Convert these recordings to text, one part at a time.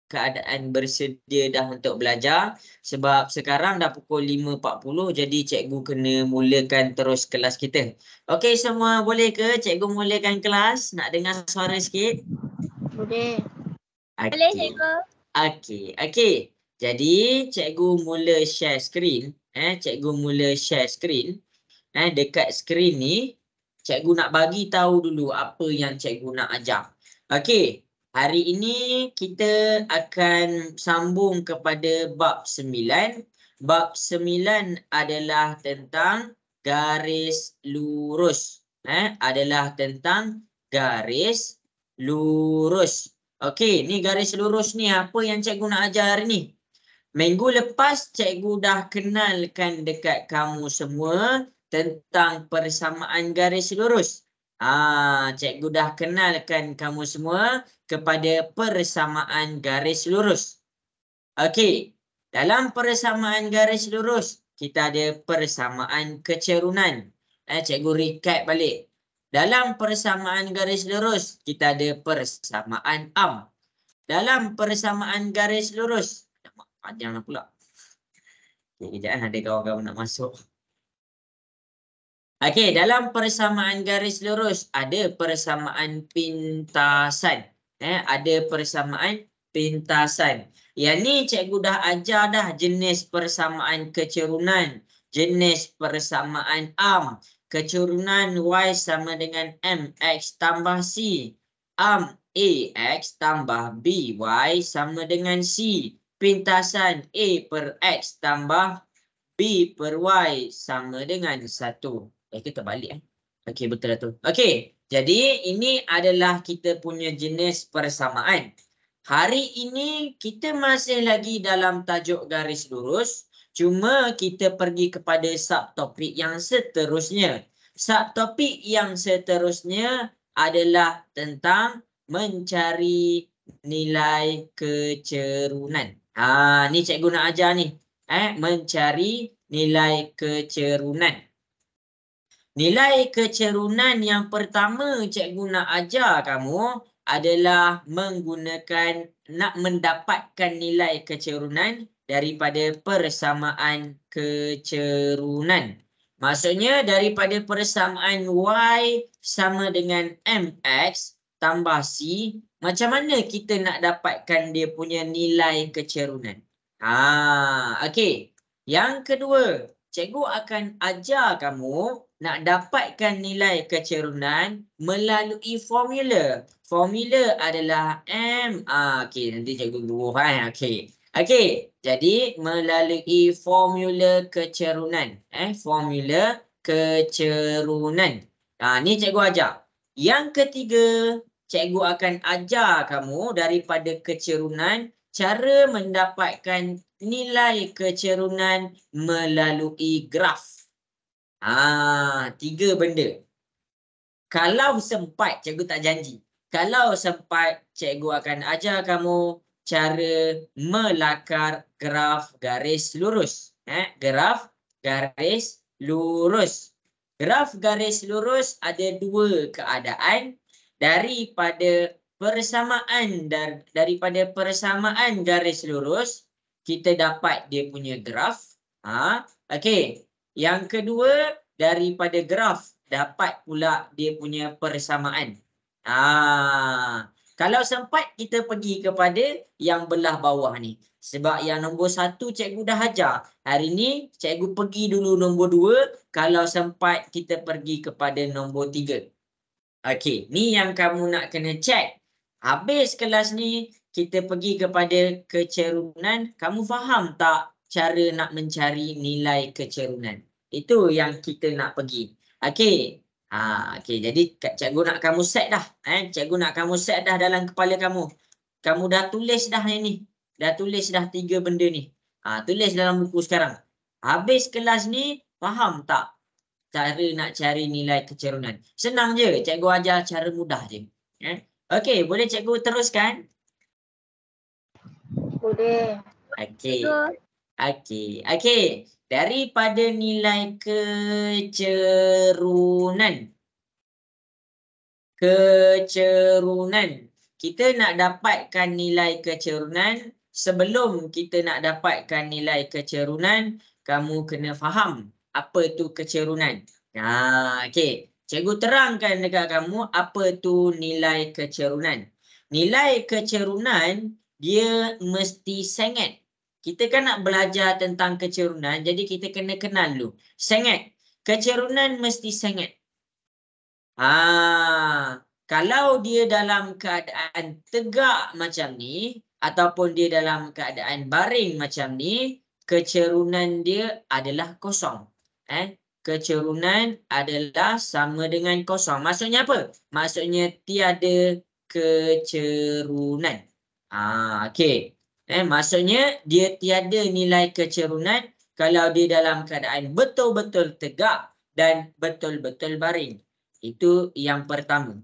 keadaan bersedia dah untuk belajar? Sebab sekarang dah pukul 5.40, jadi cikgu kena mulakan terus kelas kita. Okey semua, boleh ke cikgu mulakan kelas? Nak dengar suara sikit? Boleh. Boleh, Okey. cikgu. Okey. Jadi cikgu mula share screen. Cikgu mula share screen. Dekat skrin ni, cikgu nak bagi tahu dulu apa yang cikgu nak ajar. Okey, hari ini kita akan sambung kepada bab 9. Bab 9 adalah tentang garis lurus. Adalah tentang garis lurus. Okey, ni garis lurus ni apa yang cikgu nak ajar hari ni? Minggu lepas cikgu dah kenalkan dekat kamu semua tentang persamaan garis lurus. Cikgu dah kenalkan kamu semua kepada persamaan garis lurus. Okey, dalam persamaan garis lurus kita ada persamaan kecerunan. Cikgu recap balik. Dalam persamaan garis lurus kita ada persamaan am. Dalam persamaan garis lurus, panjang pula. Kejap ada kawan-kawan nak masuk. Okey, dalam persamaan garis lurus ada persamaan pintasan. Ada persamaan pintasan. Yang ni cikgu dah ajar dah jenis persamaan kecerunan, jenis persamaan am. Kecerunan Y sama dengan MX tambah C. Am AX tambah BY sama dengan C. Pintasan A per X tambah B per Y sama dengan 1. Kita balik. Okey, betul lah tu. Okey, jadi ini adalah kita punya jenis persamaan. Hari ini kita masih lagi dalam tajuk garis lurus. Cuma kita pergi kepada subtopik yang seterusnya. Subtopik yang seterusnya adalah tentang mencari nilai kecerunan. Ni cikgu nak ajar ni. Mencari nilai kecerunan. Nilai kecerunan yang pertama cikgu nak ajar kamu adalah nak mendapatkan nilai kecerunan daripada persamaan kecerunan. Maksudnya daripada persamaan Y sama dengan MX tambah C, macam mana kita nak dapatkan dia punya nilai kecerunan? Okey. Yang kedua, cikgu akan ajar kamu nak dapatkan nilai kecerunan melalui formula. Formula adalah M. Okey, nanti cikgu guru. Okey, jadi melalui formula kecerunan. Formula kecerunan. Ni cikgu ajar. Yang ketiga, cikgu akan ajar kamu daripada kecerunan cara mendapatkan nilai kecerunan melalui graf. 3 benda. Kalau sempat, cikgu tak janji. Kalau sempat, cikgu akan ajar kamu cara melakar graf garis lurus. Graf garis lurus. Graf garis lurus ada 2 keadaan. Daripada persamaan garis lurus, kita dapat dia punya graf. Okey. Yang kedua, daripada graf dapat pula dia punya persamaan. Kalau sempat kita pergi kepada yang belah bawah ni. Sebab yang nombor 1 cikgu dah ajar. Hari ni cikgu pergi dulu nombor 2. Kalau sempat kita pergi kepada nombor 3. Okey, ni yang kamu nak kena check. Habis kelas ni kita pergi kepada kecerunan. Kamu faham tak cara nak mencari nilai kecerunan? Itu yang kita nak pergi. Okey. Okey, jadi cikgu nak kamu set dah. Cikgu nak kamu set dah dalam kepala kamu. Kamu dah tulis dah ni. Dah tulis dah 3 benda ni. Tulis dalam buku sekarang. Habis kelas ni faham tak cara nak cari nilai kecerunan? Senang je. Cikgu ajar cara mudah je. Okey, boleh cikgu teruskan? Boleh. Okey. Okey. Daripada nilai kecerunan. kita nak dapatkan nilai kecerunan, sebelum kita nak dapatkan nilai kecerunan, kamu kena faham apa tu kecerunan. Okey. Cikgu terangkan dekat kamu apa tu nilai kecerunan. Nilai kecerunan dia mesti sengit. Kita kan nak belajar tentang kecerunan, jadi kita kena kenal dulu. Sengit. Kecerunan mesti sengit. Kalau dia dalam keadaan tegak macam ni, ataupun dia dalam keadaan baring macam ni, kecerunan dia adalah kosong. Kecerunan adalah sama dengan kosong. Maksudnya apa? Maksudnya tiada kecerunan. Okey. Maksudnya dia tiada nilai kecerunan kalau dia dalam keadaan betul-betul tegak dan betul-betul baring. Itu yang pertama.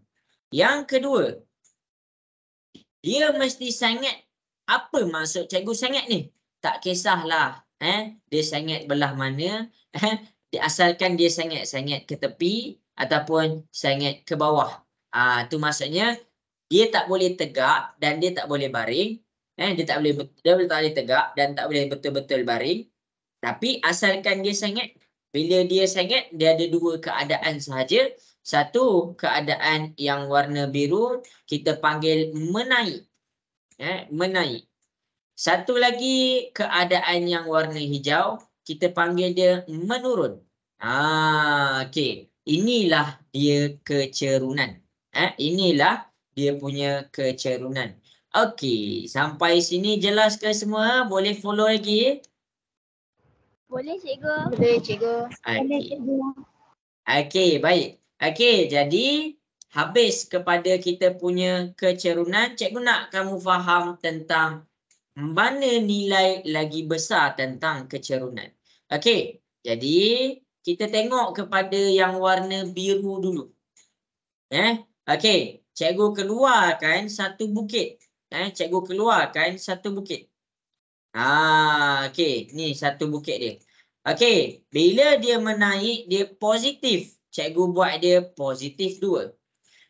Yang kedua, dia mesti sengit. Apa maksud cikgu sengit ni? Tak kisahlah. Dia sengit belah mana. Asalkan dia sengit ke tepi ataupun sengit ke bawah. Tu maksudnya dia tak boleh tegak dan dia tak boleh baring. Dia tak boleh tegak dan tak boleh betul-betul baring. Tapi asalkan dia sengit. Bila dia sengit, dia ada dua keadaan sahaja. Satu keadaan yang warna biru kita panggil menaik. Menaik. Satu lagi keadaan yang warna hijau kita panggil dia menurun. Okey. Inilah dia kecerunan. Inilah dia punya kecerunan. Okey, sampai sini jelas ke semua? Boleh follow lagi? Boleh cikgu. Boleh cikgu. Okey, baik. Okey, jadi habis kepada kita punya kecerunan. Cikgu nak kamu faham tentang mana nilai lagi besar tentang kecerunan. Okey, jadi kita tengok kepada yang warna biru dulu. Okey, cikgu keluarkan satu bukit. Cikgu keluarkan satu bukit. Okey, ni satu bukit dia. Okey, bila dia menaik, dia positif. Cikgu buat dia positif 2.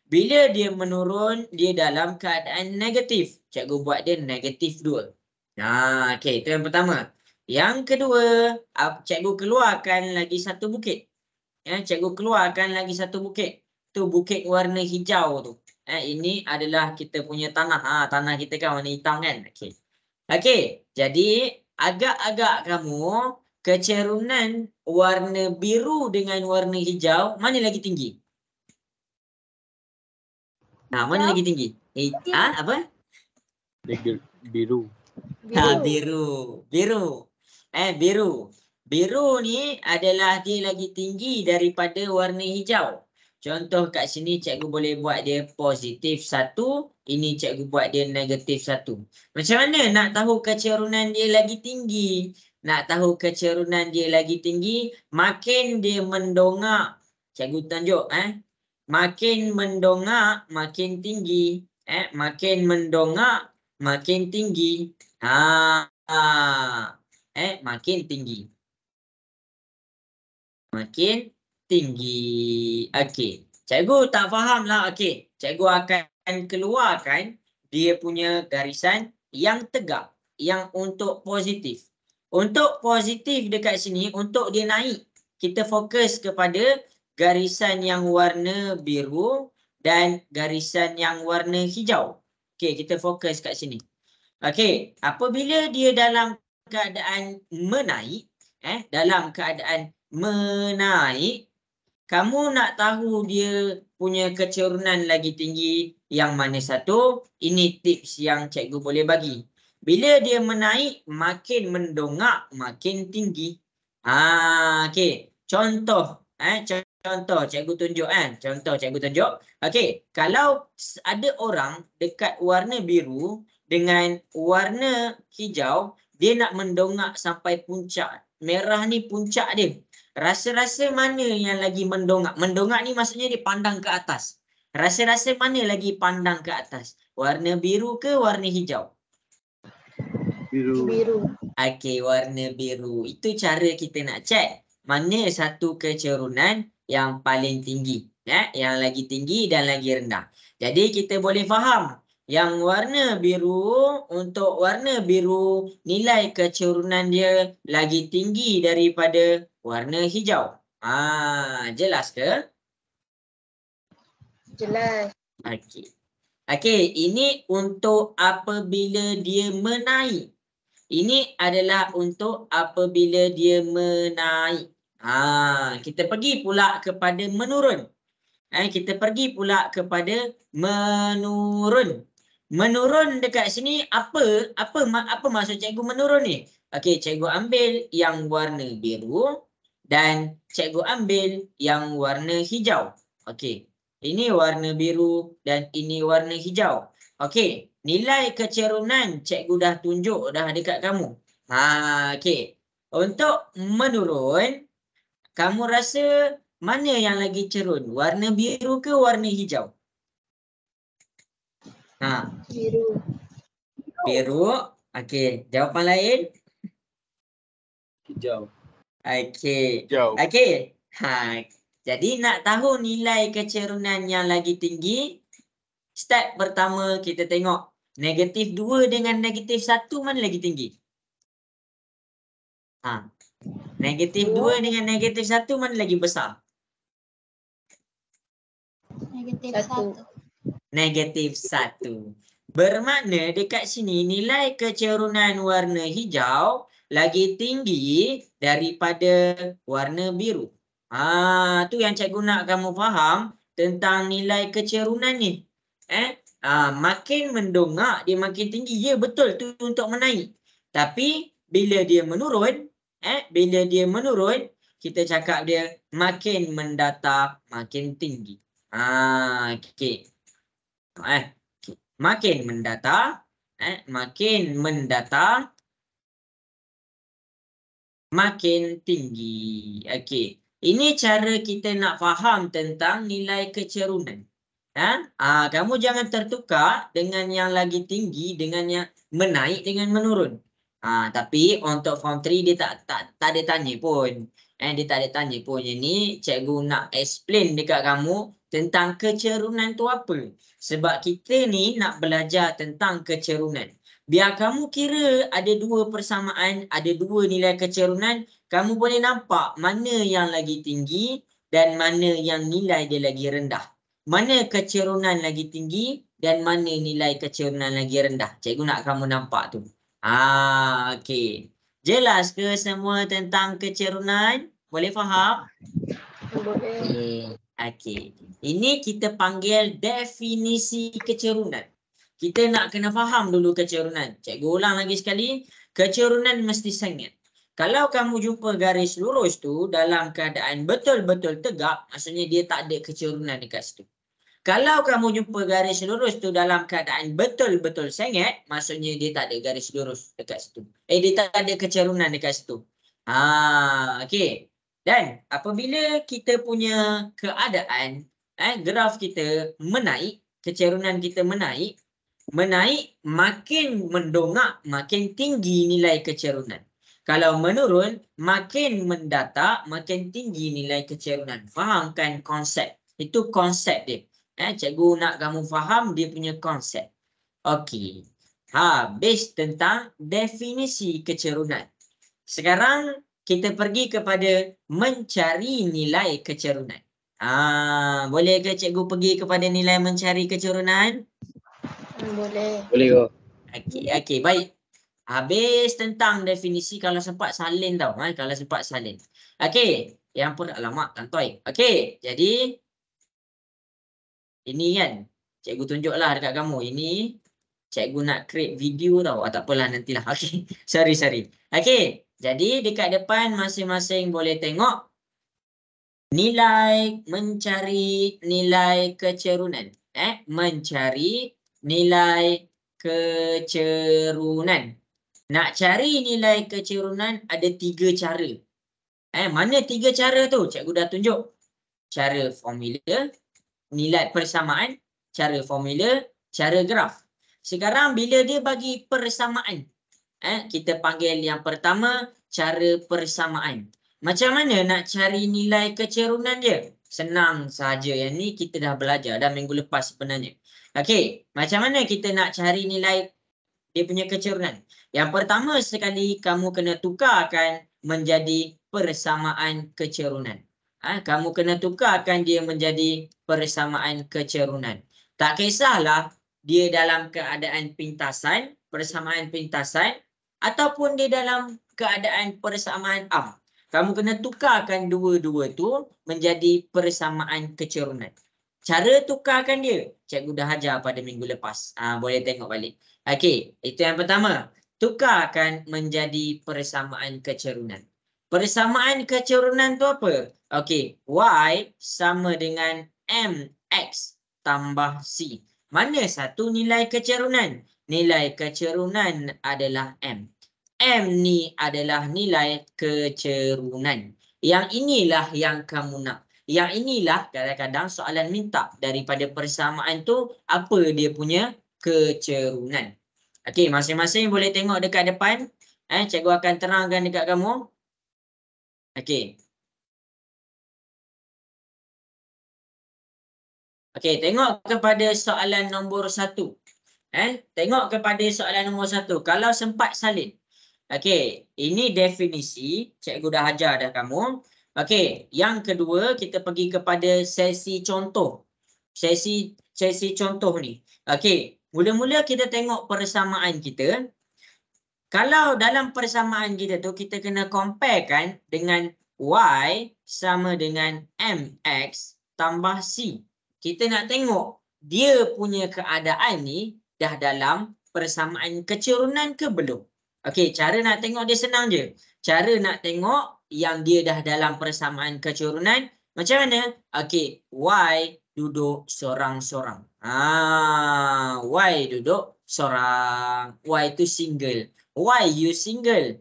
Bila dia menurun, dia dalam keadaan negatif. Cikgu buat dia negatif 2. Okey, itu yang pertama. Yang kedua, cikgu keluarkan lagi satu bukit. Cikgu keluarkan lagi satu bukit. Tu bukit warna hijau tu. Ini adalah kita punya tanah. Tanah kita kan warna hitam kan. Okey. Okey, jadi agak-agak kamu kecerunan warna biru dengan warna hijau mana lagi tinggi? Mana lagi tinggi? Apa? Biru. Biru. Biru ni adalah dia lagi tinggi daripada warna hijau. Contoh kat sini cikgu boleh buat dia positif 1. Ini cikgu buat dia negatif 1. Macam mana nak tahu kecerunan dia lagi tinggi? Nak tahu kecerunan dia lagi tinggi, makin dia mendongak. Cikgu tunjuk. Makin mendongak, makin tinggi. Makin mendongak, makin tinggi. Makin tinggi. Makin tinggi. Okey. Cikgu tak faham lah. Okey. Cikgu akan keluarkan dia punya garisan yang tegak. Yang untuk positif. Untuk positif dekat sini, untuk dia naik, kita fokus kepada garisan yang warna biru dan garisan yang warna hijau. Okey, kita fokus kat sini. Okey, apabila dia dalam keadaan menaik, dalam keadaan menaik, kamu nak tahu dia punya kecerunan lagi tinggi yang mana satu? Ini tips yang cikgu boleh bagi. Bila dia menaik, makin mendongak, makin tinggi. Okey, contoh. Contoh cikgu tunjuk kan. Contoh cikgu tunjuk. Okey, kalau ada orang dekat warna biru dengan warna hijau, dia nak mendongak sampai puncak. Merah ni puncak dia. Rasa-rasa mana yang lagi mendongak? Mendongak ni maksudnya dia pandang ke atas. Rasa-rasa mana lagi pandang ke atas? Warna biru ke warna hijau? Biru. Okey, warna biru. Itu cara kita nak cek mana satu kecerunan yang paling tinggi. Yang lagi tinggi dan lagi rendah. Jadi kita boleh faham Yang warna biru, untuk warna biru nilai kecerunan dia lagi tinggi daripada warna hijau. Jelas ke? Jelas. Okey. Okey, ini untuk apabila dia menaik. Ini adalah untuk apabila dia menaik. Kita pergi pula kepada menurun. Kita pergi pula kepada menurun. Menurun dekat sini apa maksud cikgu menurun ni? Okey, cikgu ambil yang warna biru dan cikgu ambil yang warna hijau. Okey. Ini warna biru dan ini warna hijau. Okey, nilai kecerunan cikgu dah tunjuk dah dekat kamu. Okey. Untuk menurun, kamu rasa mana yang lagi cerun? Warna biru ke warna hijau? Biru. Biru. Okey, jawapan lain? Hijau. Okey. Hijau. Okey. Jadi nak tahu nilai kecerunan yang lagi tinggi, step pertama kita tengok negatif 2 dengan negatif 1 mana lagi tinggi? Negatif 2 dengan negatif 1 mana lagi besar? Negatif 1. Negatif 1. Bermakna dekat sini nilai kecerunan warna hijau lagi tinggi daripada warna biru. Tu yang cikgu nak kamu faham tentang nilai kecerunan ni. Makin mendongak dia makin tinggi. Ya betul tu untuk menaik. Tapi bila dia menurun, kita cakap dia makin mendata makin tinggi. Okey. Makin mendata, makin tinggi. Okey. Ini cara kita nak faham tentang nilai kecerunan. Kamu jangan tertukar dengan yang lagi tinggi dengan yang menaik dengan menurun. Tapi untuk form 3 dia tak ada tanya pun. Dia tak ada tanya pun. Yang ni cikgu nak explain dekat kamu tentang kecerunan tu apa. Sebab kita ni nak belajar tentang kecerunan. Biar kamu kira ada dua persamaan, ada dua nilai kecerunan, kamu boleh nampak mana yang lagi tinggi dan mana yang nilai dia lagi rendah. Mana kecerunan lagi tinggi dan mana nilai kecerunan lagi rendah. Cikgu nak kamu nampak tu. Okey. Jelas ke semua tentang kecerunan? Boleh faham? Boleh. Okey. Ini kita panggil definisi kecerunan. Kita nak kena faham dulu kecerunan. Cikgu ulang lagi sekali. Kecerunan mesti sengit. Kalau kamu jumpa garis lurus tu dalam keadaan betul-betul tegak, maksudnya dia tak ada kecerunan dekat situ. Kalau kamu jumpa garis lurus tu dalam keadaan betul-betul sengit, maksudnya dia tak ada garis lurus dekat situ. Dia tak ada kecerunan dekat situ. Okey. Dan apabila kita punya keadaan, graf kita menaik, kecerunan kita menaik makin mendongak, makin tinggi nilai kecerunan. Kalau menurun, makin mendata, makin tinggi nilai kecerunan. Fahamkan konsep. Itu konsep dia. Cikgu nak kamu faham dia punya konsep. Okey. Habis tentang definisi kecerunan. Sekarang kita pergi kepada mencari nilai kecerunan. Boleh ke cikgu pergi kepada nilai mencari kecerunan? Boleh. Boleh ke? Okey, baik. Habis tentang definisi kalau sempat salin tau. Kalau sempat salin. Okey, yang pun alamak kantoi. Okey, jadi ini kan cikgu tunjuklah dekat kamu. Ini cikgu nak create video tau. Tak apalah nantilah. Okey. Sorry. Okey, jadi dekat depan masing-masing boleh tengok nilai mencari nilai kecerunan. Mencari nilai kecerunan. Nak cari nilai kecerunan ada 3 cara. Mana 3 cara tu? Cikgu dah tunjuk. Cara formula, nilai persamaan, cara formula, cara graf. Sekarang bila dia bagi persamaan, kita panggil yang pertama cara persamaan. Macam mana nak cari nilai kecerunan dia? Senang sahaja. Yang ni kita dah belajar dah minggu lepas sebenarnya. Okey, macam mana kita nak cari nilai dia punya kecerunan? Yang pertama sekali kamu kena tukarkan menjadi persamaan kecerunan. Kamu kena tukarkan dia menjadi persamaan kecerunan. Tak kisahlah dia dalam keadaan pintasan, persamaan pintasan, ataupun dia dalam keadaan persamaan am. Kamu kena tukarkan dua-dua tu menjadi persamaan kecerunan. Cara tukarkan dia, cikgu dah ajar pada minggu lepas. Boleh tengok balik. Okey, itu yang pertama. Tukarkan menjadi persamaan kecerunan. Persamaan kecerunan tu apa? Okey, Y sama dengan MX tambah C. Mana satu nilai kecerunan? Nilai kecerunan adalah M. M ni adalah nilai kecerunan. Yang inilah yang kamu nak. Yang inilah kadang-kadang soalan minta daripada persamaan tu apa dia punya kecerunan. Okey, masing-masing boleh tengok dekat depan. Cikgu akan terangkan dekat kamu. Okey. Okey, tengok kepada soalan nombor 1. Tengok kepada soalan nombor 1. Kalau sempat salin. Okey, ini definisi. Cikgu dah ajar dah kamu. Okey, yang kedua kita pergi kepada sesi contoh. Sesi contoh ni. Okey, mula-mula kita tengok persamaan kita. Kalau dalam persamaan kita tu kita kena comparekan dengan Y sama dengan MX tambah C. Kita nak tengok dia punya keadaan ni dah dalam persamaan kecerunan ke belum. Okey, cara nak tengok dia senang je. Cara nak tengok yang dia dah dalam persamaan kecerunan macam mana? Okey, Y duduk sorang-sorang. Y duduk sorang. Y tu single. Why you single?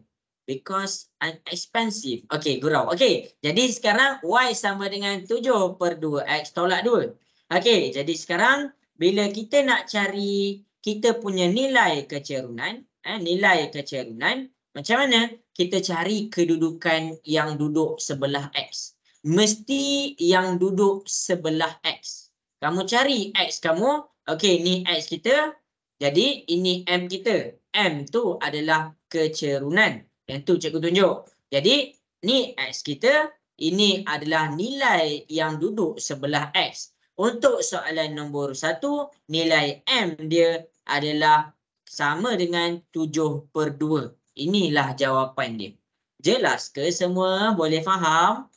Because I'm expensive. Okey, gurau. Okey, jadi sekarang Y sama dengan 7/2. X tolak 2. Okey, jadi sekarang bila kita nak cari kita punya nilai kecerunan, nilai kecerunan, macam mana? Kita cari kedudukan yang duduk sebelah X. Mesti yang duduk sebelah X. Kamu cari X kamu. Okey, ni X kita. Jadi ini M kita. M tu adalah kecerunan. Yang tu cikgu tunjuk. Jadi ni X kita. Ini adalah nilai yang duduk sebelah X. Untuk soalan nombor 1, nilai M dia adalah sama dengan 7/2. Inilah jawapan dia. Jelas ke semua? Boleh faham?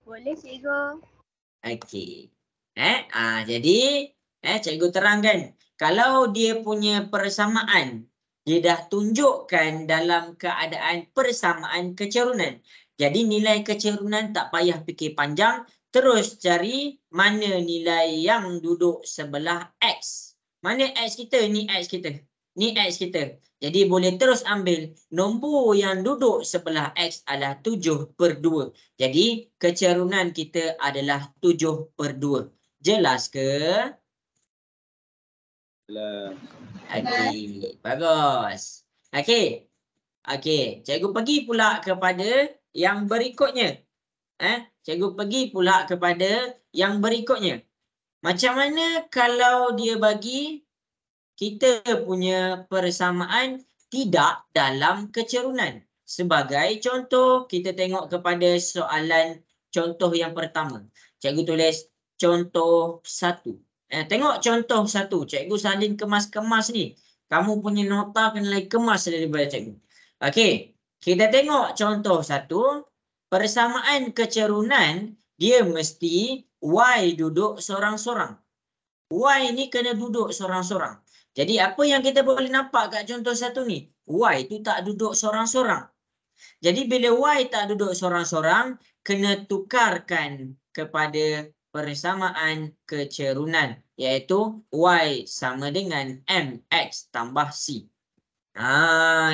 Boleh cikgu. Okey. Jadi cikgu terangkan. Kalau dia punya persamaan, dia dah tunjukkan dalam keadaan persamaan kecerunan. Jadi nilai kecerunan tak payah fikir panjang. Terus cari mana nilai yang duduk sebelah X. Mana X kita? Ni X kita. Ni X kita. Jadi boleh terus ambil nombor yang duduk sebelah X adalah 7/2. Jadi kecerunan kita adalah 7/2. Jelas ke? Jelas. Okey, bagus. Okey. Okey, cikgu pergi pula kepada yang berikutnya. Cikgu pergi pula kepada yang berikutnya. Macam mana kalau dia bagi kita punya persamaan tidak dalam kecerunan? Sebagai contoh, kita tengok kepada soalan contoh yang pertama. Cikgu tulis contoh 1. Tengok contoh 1. Cikgu salin kemas-kemas ni. Kamu punya nota kena lagi kemas daripada cikgu. Okey, kita tengok contoh 1. Persamaan kecerunan dia mesti Y duduk sorang-sorang. Y ni kena duduk sorang-sorang. Jadi apa yang kita boleh nampak kat contoh 1 ni? Y tu tak duduk sorang-sorang. Jadi bila Y tak duduk sorang-sorang, kena tukarkan kepada persamaan kecerunan, iaitu Y sama dengan MX tambah C.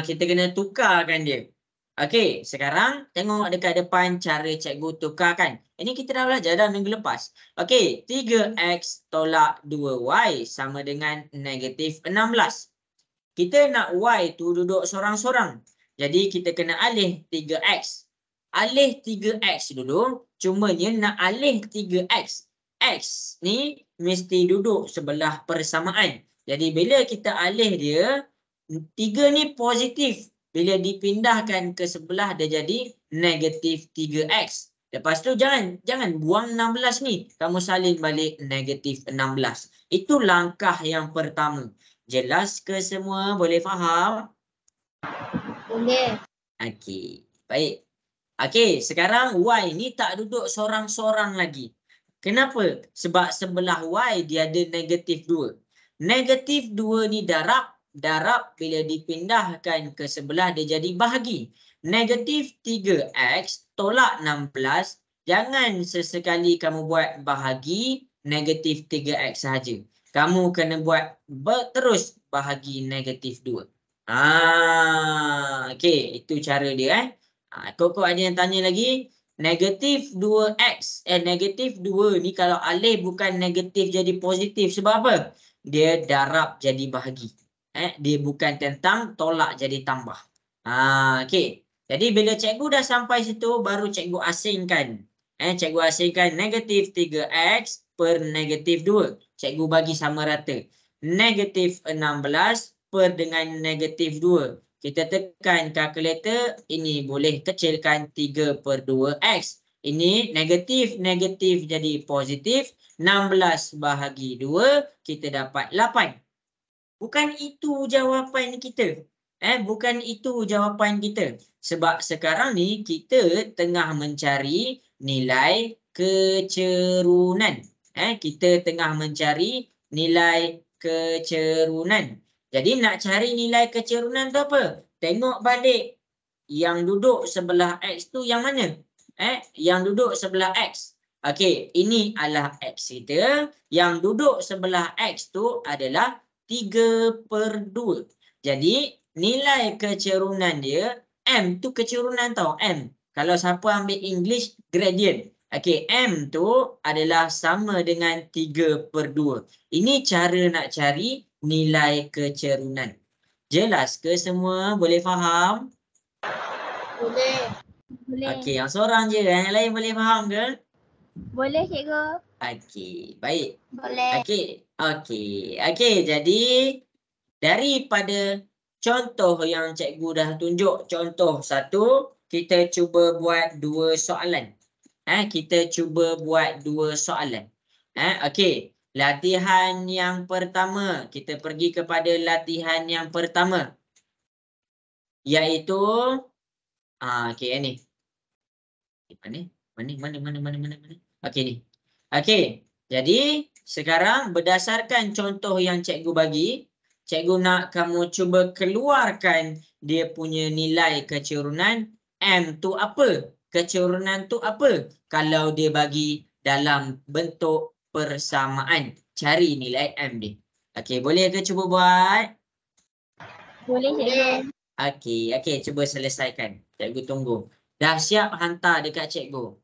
Kita kena tukarkan dia. Okey, sekarang tengok dekat depan cara cikgu tukarkan. Ini kita dah belajar dah minggu lepas. Okey, 3X tolak 2Y sama dengan negatif 16. Kita nak Y tu duduk sorang-sorang. Jadi kita kena alih 3X. Alih 3X dulu. Cumanya nak alih 3X. X ni mesti duduk sebelah persamaan. Jadi bila kita alih dia, 3 ni positif. Bila dipindahkan ke sebelah dia jadi negatif 3X. Lepas tu jangan buang 16 ni. Kamu salin balik negatif 16. Itu langkah yang pertama. Jelas ke semua? Boleh faham? Boleh. Okey. Baik. Okey, sekarang Y ni tak duduk sorang-sorang lagi. Kenapa? Sebab sebelah Y dia ada negatif 2. Negatif 2 ni darab. Darab bila dipindahkan ke sebelah dia jadi bahagi. Negatif 3X tolak 16. Jangan sesekali kamu buat bahagi negatif 3X sahaja. Kamu kena buat terus bahagi negatif 2. Okey, itu cara dia. Kok ada yang tanya lagi? Negatif 2X. Negatif 2 ni kalau alih bukan negatif jadi positif. Sebab apa? Dia darab jadi bahagi. Dia bukan tentang tolak jadi tambah. Okey. Jadi bila cikgu dah sampai situ, baru cikgu asingkan. Cikgu asingkan negatif 3X per negatif 2. Cikgu bagi sama rata. Negatif 16 per dengan negatif 2. Kita tekan kalkulator, ini boleh kecilkan 3 per 2X. Ini negatif jadi positif. 16 bahagi 2, kita dapat 8. Bukan itu jawapan kita. Bukan itu jawapan kita. Sebab sekarang ni kita tengah mencari nilai kecerunan. Kita tengah mencari nilai kecerunan. Jadi nak cari nilai kecerunan tu apa? Tengok balik yang duduk sebelah X tu yang mana? Yang duduk sebelah X. Okey, ini adalah X kita. Yang duduk sebelah X tu adalah 3 per 2. Jadi nilai kecerunan dia, M tu kecerunan tau, M. Kalau siapa ambil English, gradient. Okey, M tu adalah sama dengan 3 per 2. Ini cara nak cari nilai kecerunan. Jelas ke semua? Boleh faham? Boleh. Boleh. Okey, yang seorang je. Yang lain boleh faham ke? Boleh cikgu. Okey, baik. Boleh. Okey, jadi daripada contoh yang cikgu dah tunjuk, contoh 1, kita cuba buat 2 soalan. Kita cuba buat 2 soalan. Okey, latihan yang pertama, kita pergi kepada latihan yang pertama, iaitu okey ni. Mana? Okey ni. Okey, jadi sekarang berdasarkan contoh yang cikgu bagi, cikgu nak kamu cuba keluarkan dia punya nilai kecerunan. M tu apa? Kecerunan tu apa? Kalau dia bagi dalam bentuk persamaan. Cari nilai M dia. Okey, boleh ke cuba buat? Boleh cikgu. Okey, cuba selesaikan. Cikgu tunggu. Dah siap hantar dekat cikgu?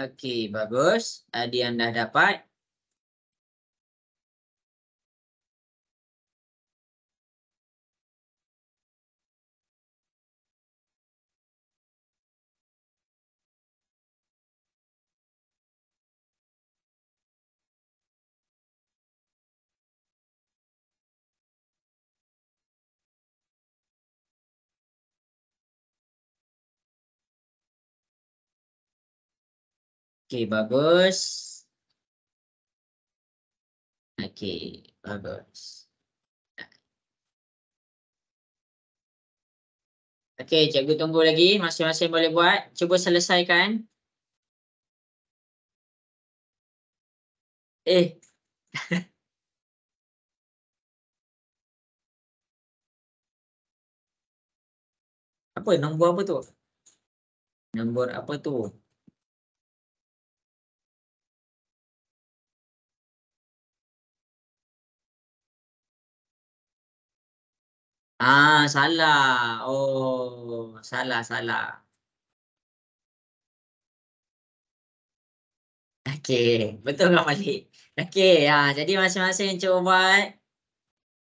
Okey, bagus. Adian dah dapat. Okey, bagus. Okey, bagus. Okey, cikgu tunggu lagi. Masing-masing boleh buat. Cuba selesaikan. Apa? Nombor apa tu? Nombor apa tu? Salah. Oh, salah. Okey, betul kan Malik? Okey, jadi masing-masing cuba buat.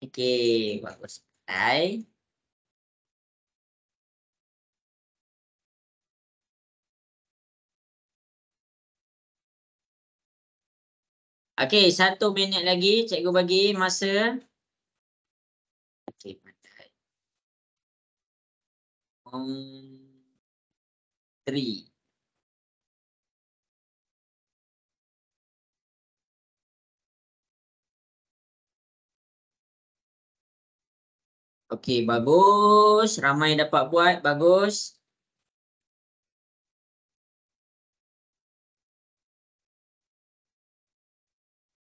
Okey, bagus. Hai. Okey, 1 minit lagi cikgu bagi masa. Okey, pandai. 3. Okey, bagus. Ramai dapat buat. Bagus.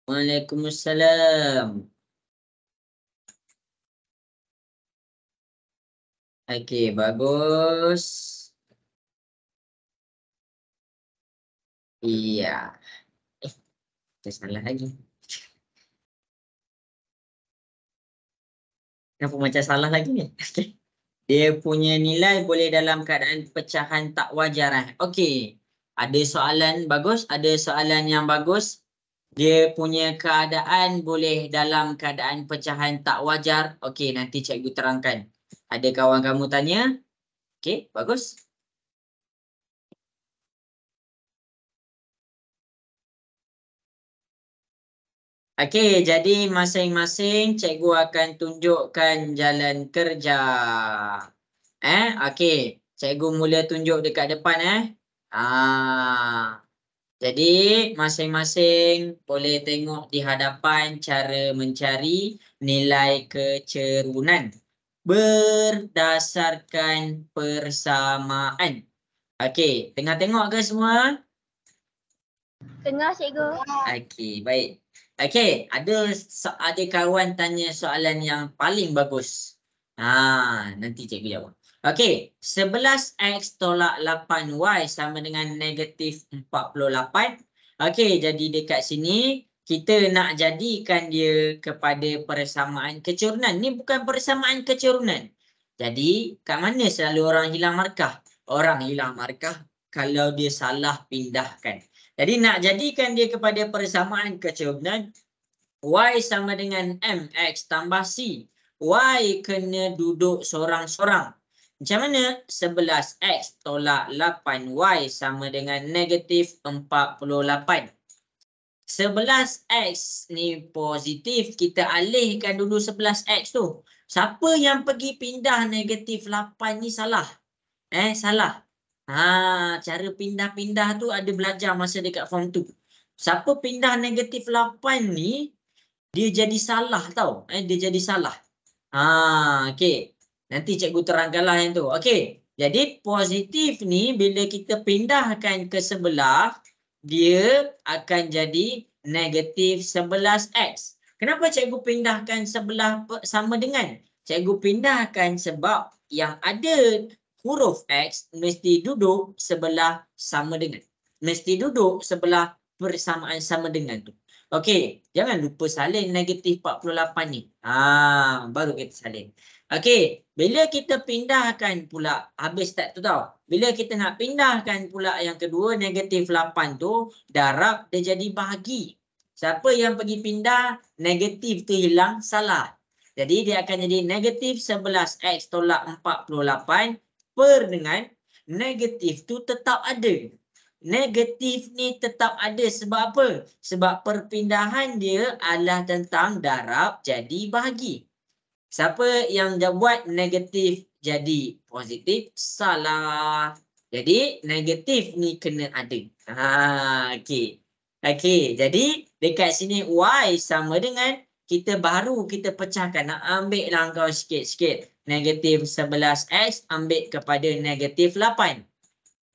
Waalaikumsalam. Okey, bagus. Iya. Kita salah lagi. Kenapa macam salah lagi ni? Okey. Dia punya nilai boleh dalam keadaan pecahan tak wajar. Okey. Ada soalan bagus. Ada soalan yang bagus. Dia punya keadaan boleh dalam keadaan pecahan tak wajar. Okey, nanti cikgu terangkan. Ada kawan kamu tanya? Okey, bagus. Okey, jadi masing-masing cikgu akan tunjukkan jalan kerja. Okey. Cikgu mula tunjuk dekat depan Jadi masing-masing boleh tengok di hadapan cara mencari nilai kecerunan berdasarkan persamaan. Okey, tengah tengok ke semua? Tengah cikgu. Okey, baik. Okey, ada kawan tanya soalan yang paling bagus. Nanti cikgu jawab. Okey, 11x tolak 8y sama dengan negatif 48. Okey, jadi dekat sini kita nak jadikan dia kepada persamaan kecerunan. Ni bukan persamaan kecerunan. Jadi, kat mana selalu orang hilang markah? Orang hilang markah kalau dia salah pindahkan. Jadi nak jadikan dia kepada persamaan kecerunan, y sama dengan mx tambah c. Y kena duduk sorang-sorang. Macam mana? 11x tolak 8y sama dengan negatif 48. 11x ni positif. Kita alihkan dulu 11x tu. Siapa yang pergi pindah negatif 8 ni salah? Salah. Cara pindah-pindah tu ada belajar masa dekat form 2. Siapa pindah negatif 8 ni, dia jadi salah tau. Dia jadi salah. Okey. Nanti cikgu terangkanlah yang tu. Okey. Jadi positif ni bila kita pindahkan ke sebelah, dia akan jadi negatif 11x. Kenapa cikgu pindahkan sebelah sama dengan? Cikgu pindahkan sebab yang ada huruf X mesti duduk sebelah sama dengan. Mesti duduk sebelah persamaan sama dengan tu. Okey, jangan lupa salin negatif 48 ni. Baru kita salin. Okey, bila kita pindahkan pula, habis tak tu tau. Bila kita nak pindahkan pula yang kedua, negatif 8 tu, darab dia jadi bahagi. Siapa yang pergi pindah, negatif tu hilang, salah. Jadi dia akan jadi negatif 11x tolak 48 per dengan negatif tu tetap ada. Negatif ni tetap ada sebab apa? Sebab perpindahan dia adalah tentang darab jadi bahagi. Siapa yang buat negatif jadi positif? Salah. Jadi negatif ni kena ada. Okey. Okey, jadi dekat sini y sama dengan kita pecahkan. Nak ambil langkau sikit-sikit. Negatif 11x ambil kepada negatif 8.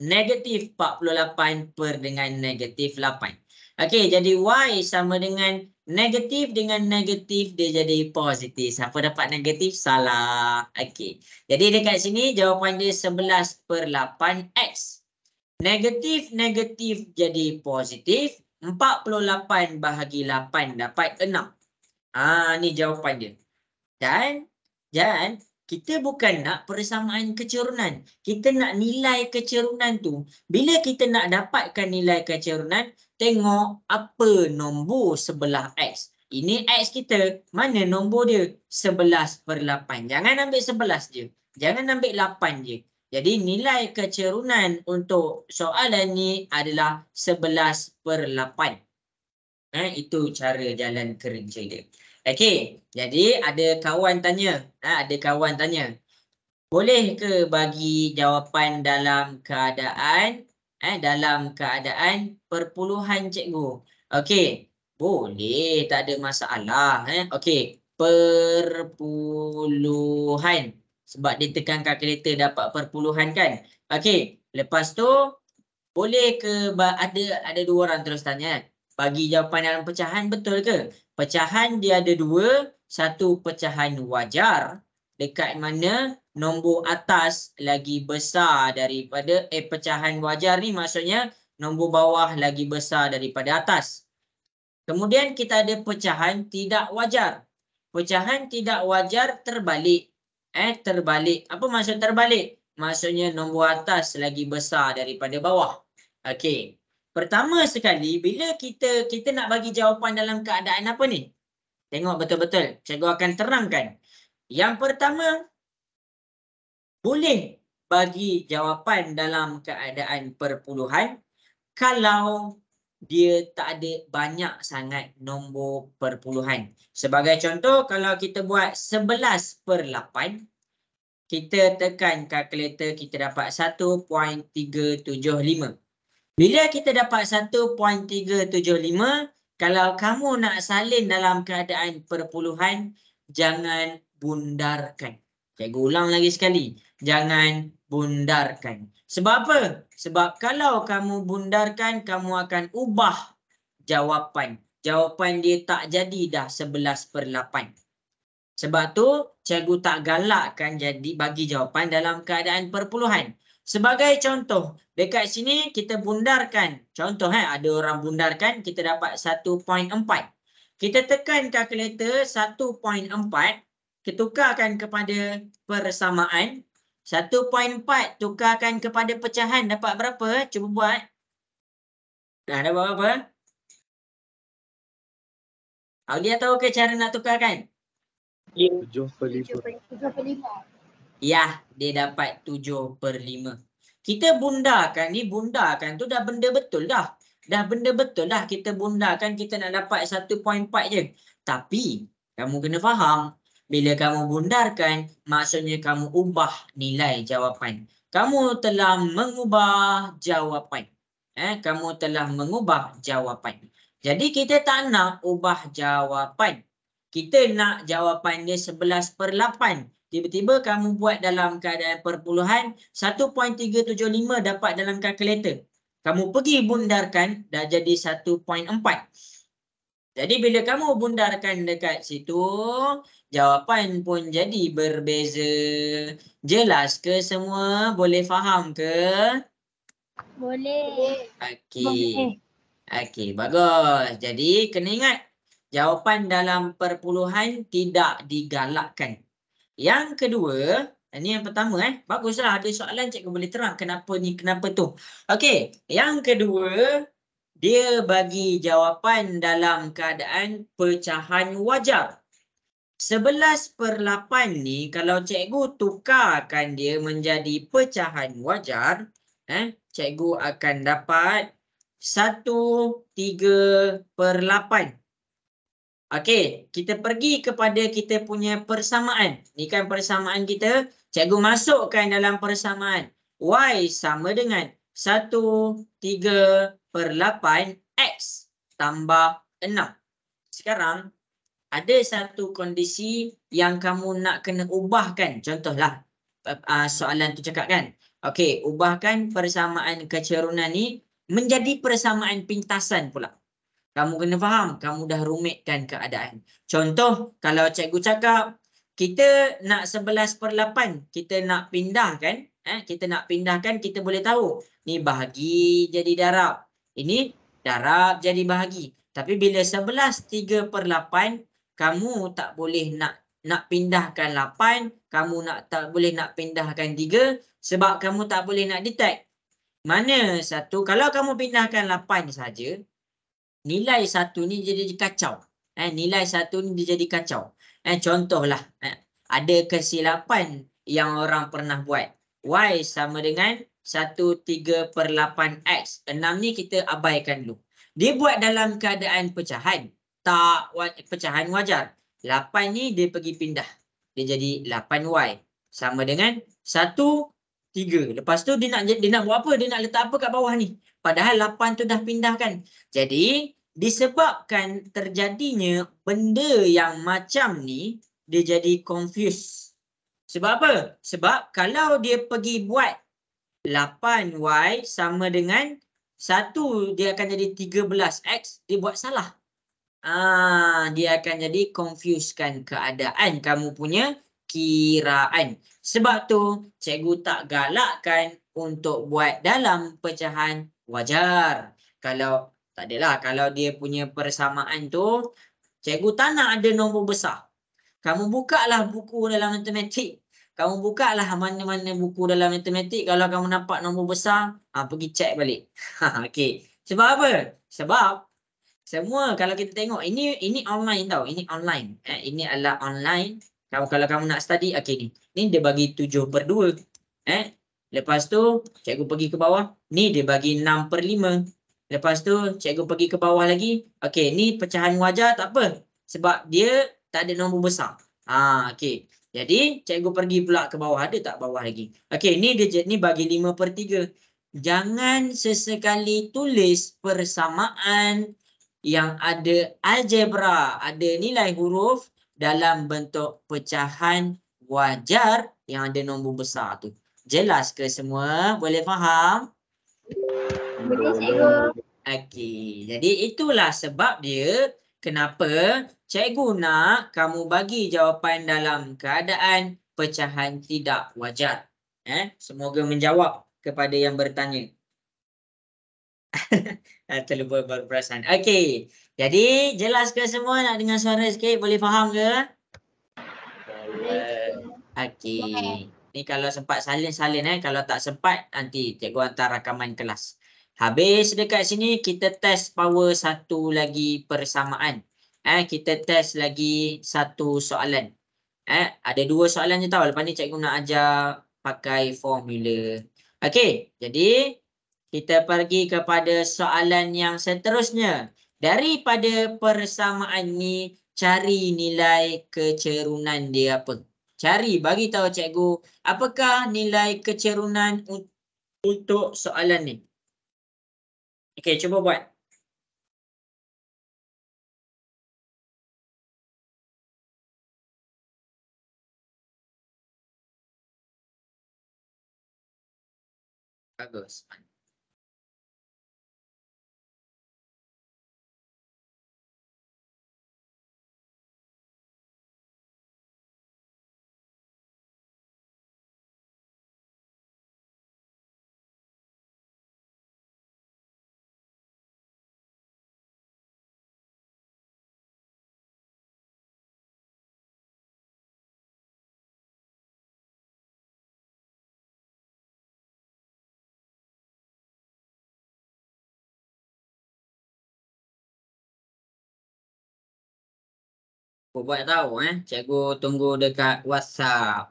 Negatif 48 per dengan negatif 8. Okey, jadi Y sama dengan negatif dengan negatif dia jadi positif. Siapa dapat negatif? Salah. Okey. Jadi dekat sini jawapan dia 11/8 X. Negatif negatif jadi positif. 48 bahagi 8 dapat 6. Ni jawapan dia. Dan kita bukan nak persamaan kecerunan. Kita nak nilai kecerunan tu. Bila kita nak dapatkan nilai kecerunan, tengok apa nombor sebelah X. Ini X kita. Mana nombor dia? 11/8. Jangan ambil 11 je. Jangan ambil 8 je. Jadi nilai kecerunan untuk soalan ni adalah 11/8. Itu cara jalan kerja dia. Okey, jadi ada kawan tanya, boleh ke bagi jawapan dalam keadaan perpuluhan cikgu? Okey, boleh, tak ada masalah. Okey, perpuluhan. Sebab dia tekan kalkulator dapat perpuluhan kan? Okey, lepas tu boleh ke ada dua orang terus tanya. Bagi jawapan dalam pecahan betul ke? Pecahan dia ada dua. Satu pecahan wajar. Dekat mana nombor atas lagi besar daripada pecahan wajar ni maksudnya nombor bawah lagi besar daripada atas. Kemudian kita ada pecahan tidak wajar. Pecahan tidak wajar terbalik. Terbalik. Apa maksud terbalik? Maksudnya nombor atas lagi besar daripada bawah. Okey. Pertama sekali, bila kita nak bagi jawapan dalam keadaan apa ni? Tengok betul-betul. Cikgu akan terangkan. Yang pertama, boleh bagi jawapan dalam keadaan perpuluhan kalau dia tak ada banyak sangat nombor perpuluhan. Sebagai contoh, kalau kita buat 11/8, kita tekan kalkulator, kita dapat 1.375. Bila kita dapat 1.375, kalau kamu nak salin dalam keadaan perpuluhan, jangan bundarkan. Cikgu ulang lagi sekali. Jangan bundarkan. Sebab apa? Sebab kalau kamu bundarkan, kamu akan ubah jawapan. Jawapan dia tak jadi dah 11/8. Sebab tu, cikgu tak galakkan bagi jawapan dalam keadaan perpuluhan. Sebagai contoh, dekat sini kita bundarkan. Contoh, ada orang bundarkan, kita dapat 1.4. Kita tekan kalkulator 1.4, ketukarkan kepada persamaan. 1.4 tukarkan kepada pecahan, dapat berapa? Cuba buat. Dapat berapa? Aulia tahu ke cara nak tukarkan? 7/5. Ya, dia dapat 7/5. Kita bundarkan ni, bundarkan tu dah benda betul dah. Dah benda betul dah kita bundarkan, kita nak dapat 1.4 je. Tapi, kamu kena faham, bila kamu bundarkan, maksudnya kamu ubah nilai jawapan. Kamu telah mengubah jawapan. Kamu telah mengubah jawapan. Jadi, kita tak nak ubah jawapan. Kita nak jawapan dia 11/8. Tiba-tiba kamu buat dalam keadaan perpuluhan, 1.375 dapat dalam kalkulator. Kamu pergi bundarkan, dah jadi 1.4. Jadi bila kamu bundarkan dekat situ, jawapan pun jadi berbeza. Jelas ke semua? Boleh faham ke? Boleh. Okey. Okey, bagus. Jadi kena ingat, jawapan dalam perpuluhan tidak digalakkan. Yang kedua, ini yang pertama baguslah ada soalan cikgu boleh terang kenapa ni, kenapa tu. Okey, yang kedua, dia bagi jawapan dalam keadaan pecahan wajar. 11/8 ni kalau cikgu tukarkan dia menjadi pecahan wajar, cikgu akan dapat 1/3/8. Okey, kita pergi kepada kita punya persamaan. Ni kan persamaan kita. Cikgu masukkan dalam persamaan. Y sama dengan 1/3/8 X tambah 6. Sekarang, ada satu kondisi yang kamu nak kena ubahkan. Contohlah, soalan tu cakap kan. Okey, ubahkan persamaan kecerunan ni menjadi persamaan pintasan pula. Kamu kena faham, kamu dah rumitkan keadaan. Contoh, kalau cikgu cakap, kita nak 11/8, kita nak pindahkan, kita nak pindahkan, kita boleh tahu. Ni bahagi jadi darab. Ini darab jadi bahagi. Tapi bila 11/3/8, kamu tak boleh nak pindahkan 8, kamu tak boleh nak pindahkan 3, sebab kamu tak boleh nak detect. Mana satu, kalau kamu pindahkan 8 saja, nilai 1 ni jadi kacau. Nilai 1 ni dia jadi kacau. Contohlah, ada kesilapan yang orang pernah buat. Y sama dengan 1/3/8x. 6 ni kita abaikan dulu. Dia buat dalam keadaan pecahan. Tak pecahan wajar. 8 ni dia pergi pindah. Dia jadi 8y. Sama dengan 1/3. Lepas tu dia nak buat apa? Dia nak letak apa kat bawah ni? Padahal 8 tu dah pindahkan. Jadi, disebabkan terjadinya benda yang macam ni, dia jadi confused. Sebab apa? Sebab kalau dia pergi buat 8y sama dengan 1, dia akan jadi 13x, dia buat salah. Dia akan jadi confusekan keadaan kamu punya kiraan. Sebab tu, cikgu tak galakkan untuk buat dalam pecahan wajar. Kalau tak adalah, kalau dia punya persamaan tu, cikgu tak nak ada nombor besar. Kamu bukalah buku dalam matematik. Kamu bukalah mana-mana buku dalam matematik. Kalau kamu nampak nombor besar, pergi cek balik. Okey. Sebab apa? Sebab semua kalau kita tengok, ini online tau. Ini online. Ini adalah online. Kalau kamu nak study, okey ni. Ni dia bagi 7/2. Lepas tu, cikgu pergi ke bawah. Ni dia bagi 6/5. Lepas tu, cikgu pergi ke bawah lagi. Okey, ni pecahan wajar tak apa. Sebab dia tak ada nombor besar. Okey. Jadi, cikgu pergi pula ke bawah. Ada tak bawah lagi? Okey, ni bagi 5/3. Jangan sesekali tulis persamaan yang ada algebra, ada nilai huruf dalam bentuk pecahan wajar yang ada nombor besar tu. Jelas ke semua? Boleh faham? Boleh cikgu. Okey, jadi itulah sebab dia kenapa cikgu nak kamu bagi jawapan dalam keadaan pecahan tidak wajar. Semoga menjawab kepada yang bertanya. Terlupa berperasan. Okey. Jadi, jelas ke semua? Nak dengar suara sikit? Boleh faham ke? Okey. Ni kalau sempat salin-salin. Kalau tak sempat, nanti cikgu hantar rakaman kelas. Habis dekat sini, kita test power satu lagi persamaan. Kita test lagi satu soalan. Ada 2 soalan je tau. Lepas ni cikgu nak ajar pakai formula. Okey. Jadi, kita pergi kepada soalan yang seterusnya. Daripada persamaan ni, cari nilai kecerunan dia apa? Cari, bagi tahu cikgu, apakah nilai kecerunan untuk soalan ni? Okey, cuba buat. Bagus. Buat tahu cikgu tunggu dekat WhatsApp.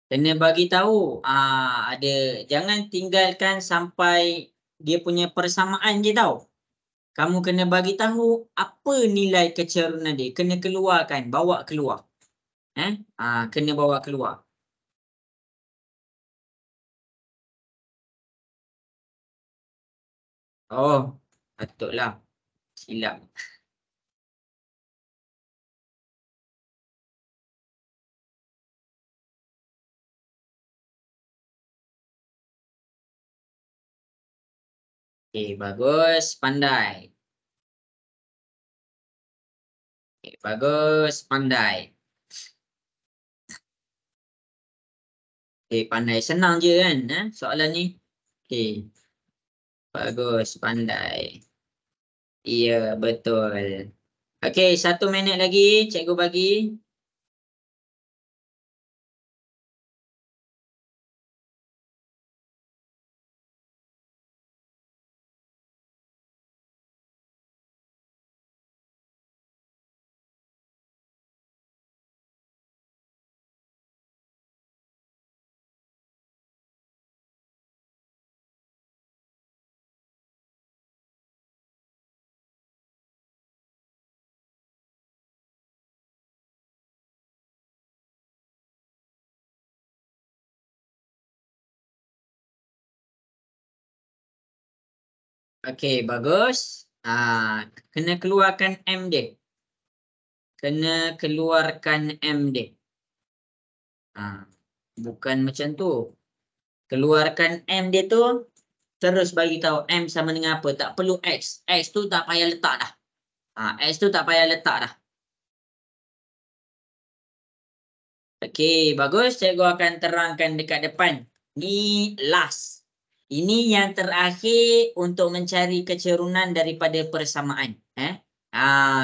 Kena bagi tahu. Ada, jangan tinggalkan sampai dia punya persamaan je tau. Kamu kena bagi tahu apa nilai kecerunan dia. Kena keluarkan, bawa keluar. Kena bawa keluar. Oh, patutlah. Silap. Okey, bagus. Pandai. Okey, bagus. Pandai. Okey, pandai. Senang je kan soalan ni. Okey. Bagus. Pandai. Ya, betul. Okey, 1 minit lagi cikgu bagi. Okey, bagus. Kena keluarkan M dia. Kena keluarkan M dia. Bukan macam tu. Keluarkan M dia tu, terus bagi tahu M sama dengan apa. Tak perlu X. X tu tak payah letak dah. X tu tak payah letak dah. Okey, bagus. Cikgu akan terangkan dekat depan. Ni last. Ini yang terakhir untuk mencari kecerunan daripada persamaan.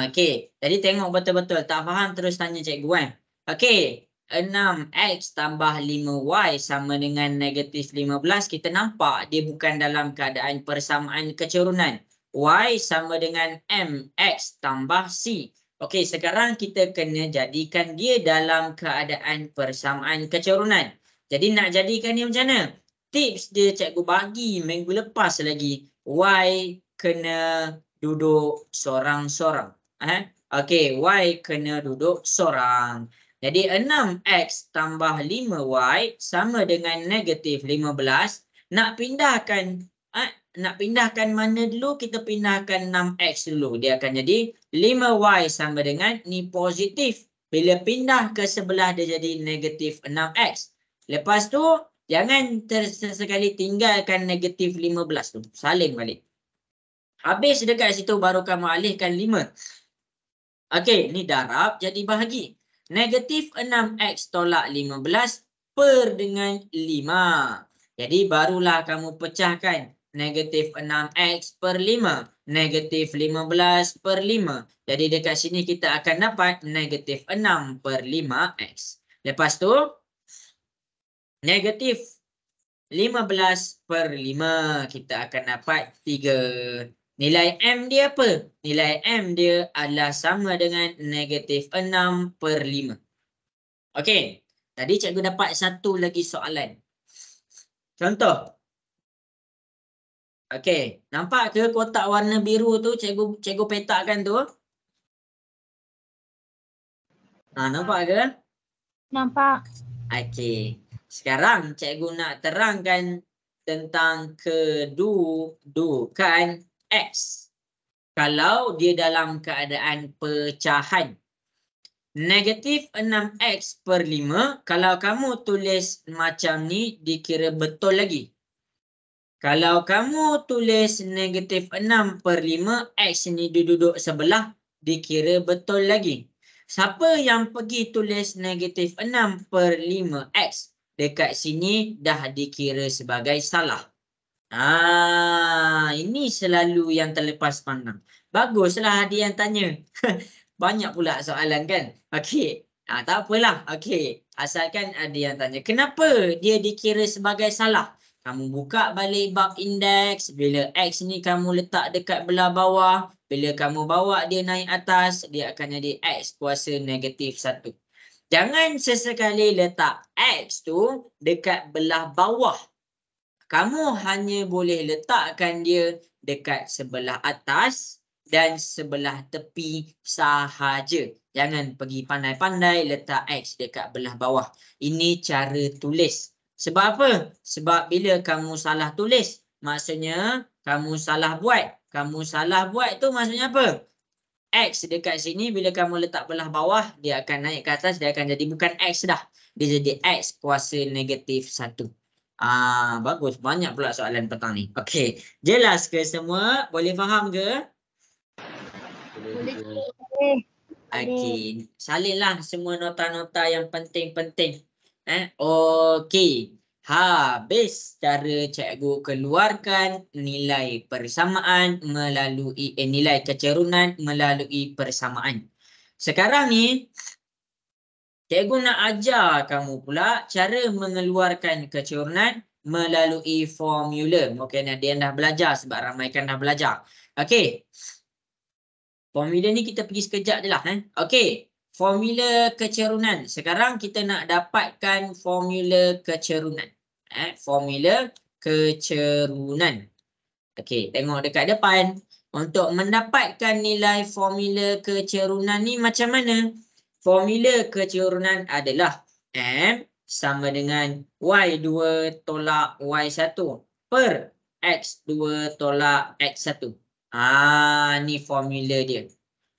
Okey. Jadi tengok betul-betul. Tak faham terus tanya cikgu kan. Okey. 6X tambah 5Y sama dengan negatif 15. Kita nampak dia bukan dalam keadaan persamaan kecerunan. Y sama dengan MX tambah C. Okey, sekarang kita kena jadikan dia dalam keadaan persamaan kecerunan. Jadi nak jadikan dia macam mana? Tips dia cikgu bagi minggu lepas lagi. Y kena duduk sorang-sorang. Okey, Y kena duduk sorang. Jadi 6X tambah 5Y sama dengan negatif 15. Nak pindahkan mana dulu? Kita pindahkan 6X dulu. Dia akan jadi 5Y sama dengan ni positif. Bila pindah ke sebelah dia jadi negatif 6X. Lepas tu jangan sekali tinggalkan negatif 15 tu. Salin balik. Habis dekat situ baru kamu alihkan 5. Okey, ni darab jadi bahagi. Negatif 6X tolak 15 per dengan 5. Jadi barulah kamu pecahkan. Negatif 6X per 5. Negatif 15 per 5. Jadi dekat sini kita akan dapat negatif 6 per 5X. Lepas tu, negatif 15 per 5. Kita akan dapat 3. Nilai M dia apa? Nilai M dia adalah sama dengan negatif 6 per 5. Okey. Tadi cikgu dapat satu lagi soalan. Contoh. Okey. Nampak ke kotak warna biru tu cikgu petakkan tu? Nampak ke? Nampak. Okey. Sekarang cikgu nak terangkan tentang kedudukan X. Kalau dia dalam keadaan pecahan. Negatif 6X per 5. Kalau kamu tulis macam ni dikira betul lagi. Kalau kamu tulis negatif 6 per 5. X ni duduk sebelah. Dikira betul lagi. Siapa yang pergi tulis negatif 6 per 5X. Dekat sini dah dikira sebagai salah. Ini selalu yang terlepas pandang. Baguslah dia yang tanya. Banyak pula soalan kan. Okey. Tak apalah. Okey. Asalkan ada yang tanya. Kenapa dia dikira sebagai salah? Kamu buka balik bab indeks. Bila X ni kamu letak dekat belah bawah. Bila kamu bawa dia naik atas. Dia akan jadi X kuasa negatif 1. Jangan sesekali letak X tu dekat belah bawah. Kamu hanya boleh letakkan dia dekat sebelah atas dan sebelah tepi sahaja. Jangan pergi pandai-pandai letak X dekat belah bawah. Ini cara tulis. Sebab apa? Sebab bila kamu salah tulis, maksudnya kamu salah buat. Kamu salah buat tu maksudnya apa? X dekat sini bila kamu letak belah bawah, dia akan naik ke atas, dia akan jadi bukan X dah. Dia jadi X kuasa negatif 1. Bagus. Banyak pula soalan petang ni. Okey. Jelas ke semua? Boleh faham ke? Boleh. Okey. Salinlah semua nota-nota yang penting-penting. Okey. Habis cara cikgu keluarkan nilai persamaan melalui nilai kecerunan melalui persamaan. Sekarang ni cikgu nak ajar kamu pula cara mengeluarkan kecerunan melalui formula. Mungkin ada yang dah belajar sebab ramai kan dah belajar. Okey. Formula ni kita pergi sekejap je lah. Okey. Formula kecerunan. Sekarang kita nak dapatkan formula kecerunan. Formula kecerunan. Okey, tengok dekat depan. Untuk mendapatkan nilai formula kecerunan ni macam mana? Formula kecerunan adalah M sama dengan Y2 tolak Y1 per X2 tolak X1. Ni formula dia.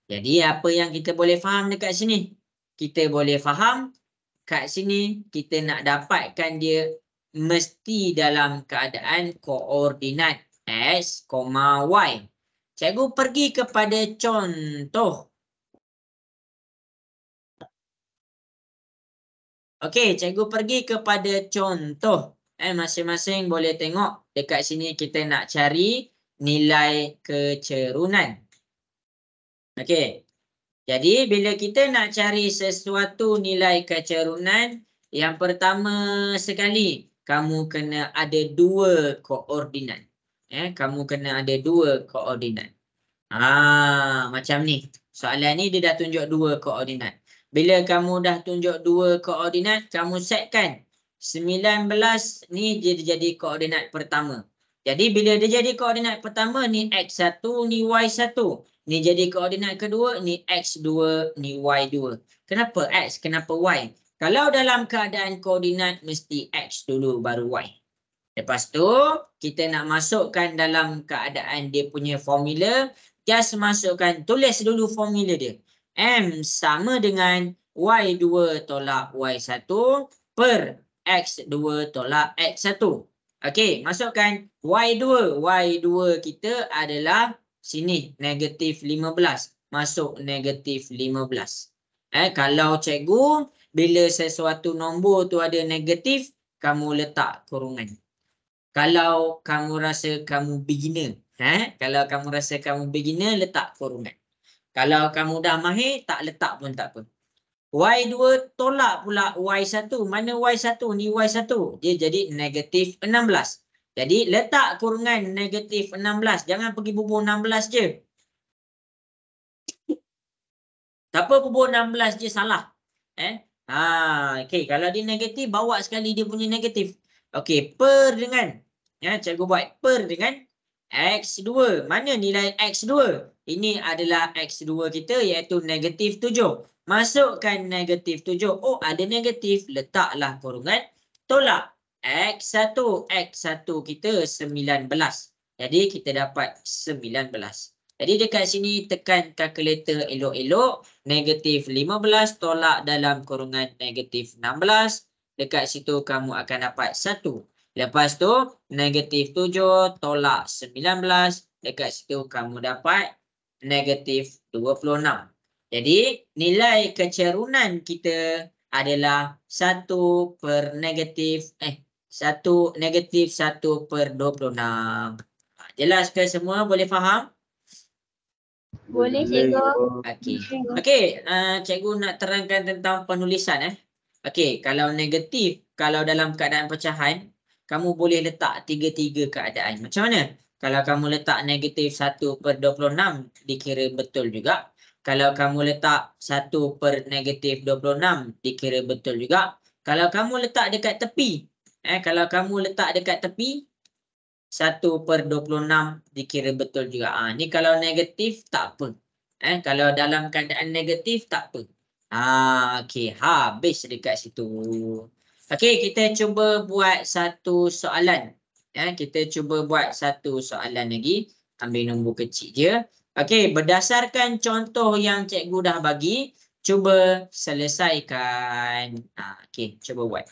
Jadi apa yang kita boleh faham dekat sini? Kita boleh faham kat sini kita nak dapatkan dia mesti dalam keadaan koordinat X, Y. Cikgu pergi kepada contoh. Okey, cikgu pergi kepada contoh. Masing-masing boleh tengok dekat sini kita nak cari nilai kecerunan. Okey. Jadi bila kita nak cari sesuatu nilai kecerunan, yang pertama sekali kamu kena ada dua koordinat. Kamu kena ada dua koordinat. Macam ni. Soalan ni dia dah tunjuk dua koordinat. Bila kamu dah tunjuk dua koordinat, kamu setkan 19 ni dia jadi koordinat pertama. Jadi bila dia jadi koordinat pertama, ni X1, ni Y1. Ni jadi koordinat kedua, ni X2, ni Y2. Kenapa X? Kenapa Y? Kalau dalam keadaan koordinat, mesti X dulu baru Y. Lepas tu, kita nak masukkan dalam keadaan dia punya formula. Just masukkan, tulis dulu formula dia. M sama dengan Y2 tolak Y1 per X2 tolak X1. Okey, masukkan Y2. Y2 kita adalah sini, negatif 15. Masuk negatif 15. Kalau cikgu, bila sesuatu nombor tu ada negatif, kamu letak kurungan. Kalau kamu rasa kamu beginner, kalau kamu rasa kamu beginner, letak kurungan. Kalau kamu dah mahir, tak letak pun tak apa. Y2 tolak pula Y1. Mana Y1? Ni Y1. Dia jadi negatif 16. Jadi letak kurungan negatif 16. Jangan pergi bubuh 16 je. Tak apa bubuh 16 je salah. Okey, kalau dia negatif, bawa sekali dia punya negatif. Okey, per dengan. Cikgu buat per dengan X2. Mana nilai X2? Ini adalah X2 kita iaitu negatif 7. Masukkan negatif 7. Oh, ada negatif. Letaklah kurungan. Tolak. X1. X1 kita 19. Jadi kita dapat 19. Jadi dekat sini tekan kalkulator elok-elok. Negatif 15 tolak dalam kurungan negatif 16. Dekat situ kamu akan dapat 1. Lepas tu negatif 7 tolak 19. Dekat situ kamu dapat negatif 26. Jadi nilai kecerunan kita adalah 1 per negatif 1 negatif 1 per 26. Jelas ke semua? Boleh faham? Boleh, cikgu. Okey, cikgu nak terangkan tentang penulisan. Okey, kalau negatif, kalau dalam keadaan pecahan, kamu boleh letak 3-3 keadaan. Macam mana? Kalau kamu letak negatif 1 per 26, dikira betul juga. Kalau kamu letak 1 per negatif 26, dikira betul juga. Kalau kamu letak dekat tepi, kalau kamu letak dekat tepi, 1/26 dikira betul juga. Ni kalau negatif tak apa. Kalau dalam keadaan negatif tak apa. Okey, habis dekat situ. Okey, kita cuba buat satu soalan. Kita cuba buat satu soalan lagi. Ambil nombor kecil je. Okey, berdasarkan contoh yang cikgu dah bagi, cuba selesaikan. Okey, cuba buat.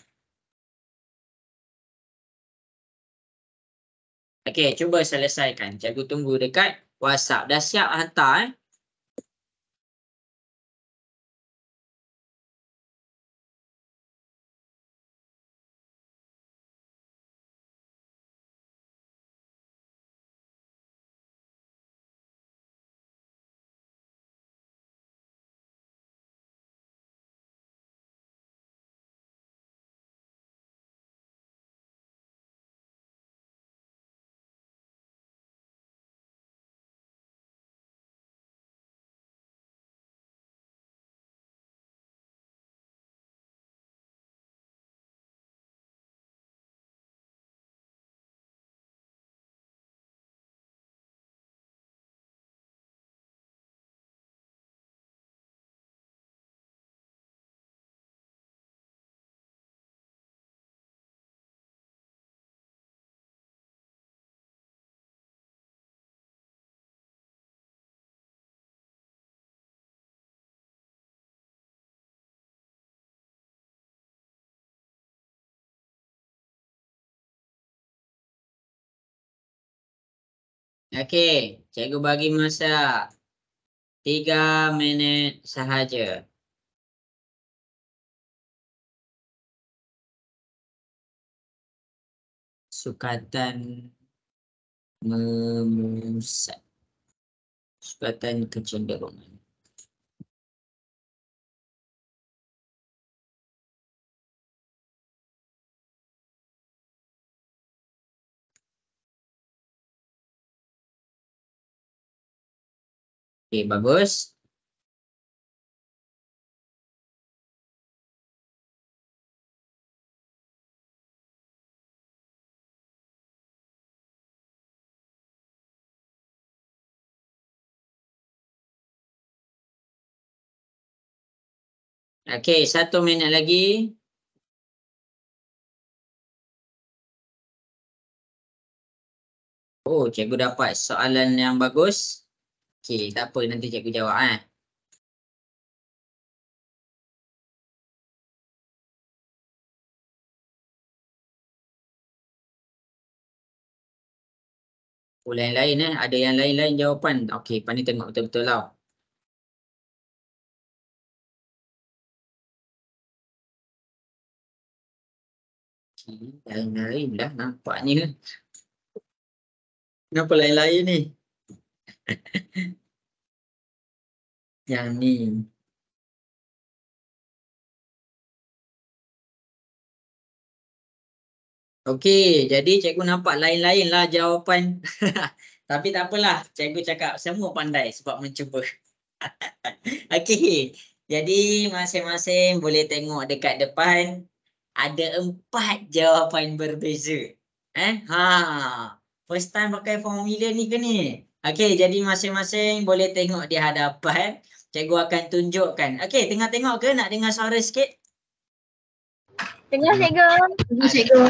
Okey, cuba selesaikan. Cikgu tunggu dekat WhatsApp. Dah siap hantar Okey, cikgu bagi masa 3 minit sahaja. Sukatan memusat. Sukatan kecenderungan. Okey, bagus. Okey, 1 minit lagi. Oh, cikgu dapat soalan yang bagus. Okey, tak apa, nanti cikgu jawab. Oh, lain-lain ada yang lain-lain jawapan. Okey, Pani tengok betul-betul lah. Lain-lain dah nampaknya. Kenapa lain-lain ni? Yang ni. Okey, jadi cikgu nampak lain-lain lah jawapan. Tapi tak apalah, cikgu cakap semua pandai sebab mencuba. Okey, jadi masing-masing boleh tengok dekat depan. Ada 4 jawapan berbeza. First time pakai formula ni ke ni? Okey, jadi masing-masing boleh tengok di hadapan. Cikgu akan tunjukkan. Okey, tengah tengok ke? Nak dengar suara sikit? Tengah cikgu.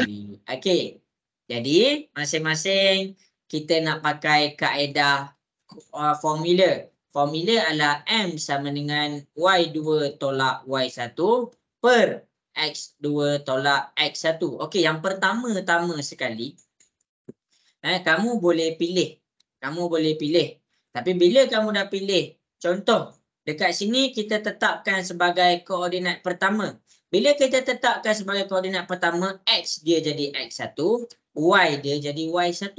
Okey. Jadi masing-masing kita nak pakai kaedah formula. Formula adalah M sama dengan Y2 tolak Y1 per X2 tolak X1. Okey, yang pertama-tama sekali kamu boleh pilih. Kamu boleh pilih. Tapi bila kamu dah pilih, contoh dekat sini kita tetapkan sebagai koordinat pertama. Bila kita tetapkan sebagai koordinat pertama, X dia jadi X1, Y dia jadi Y1.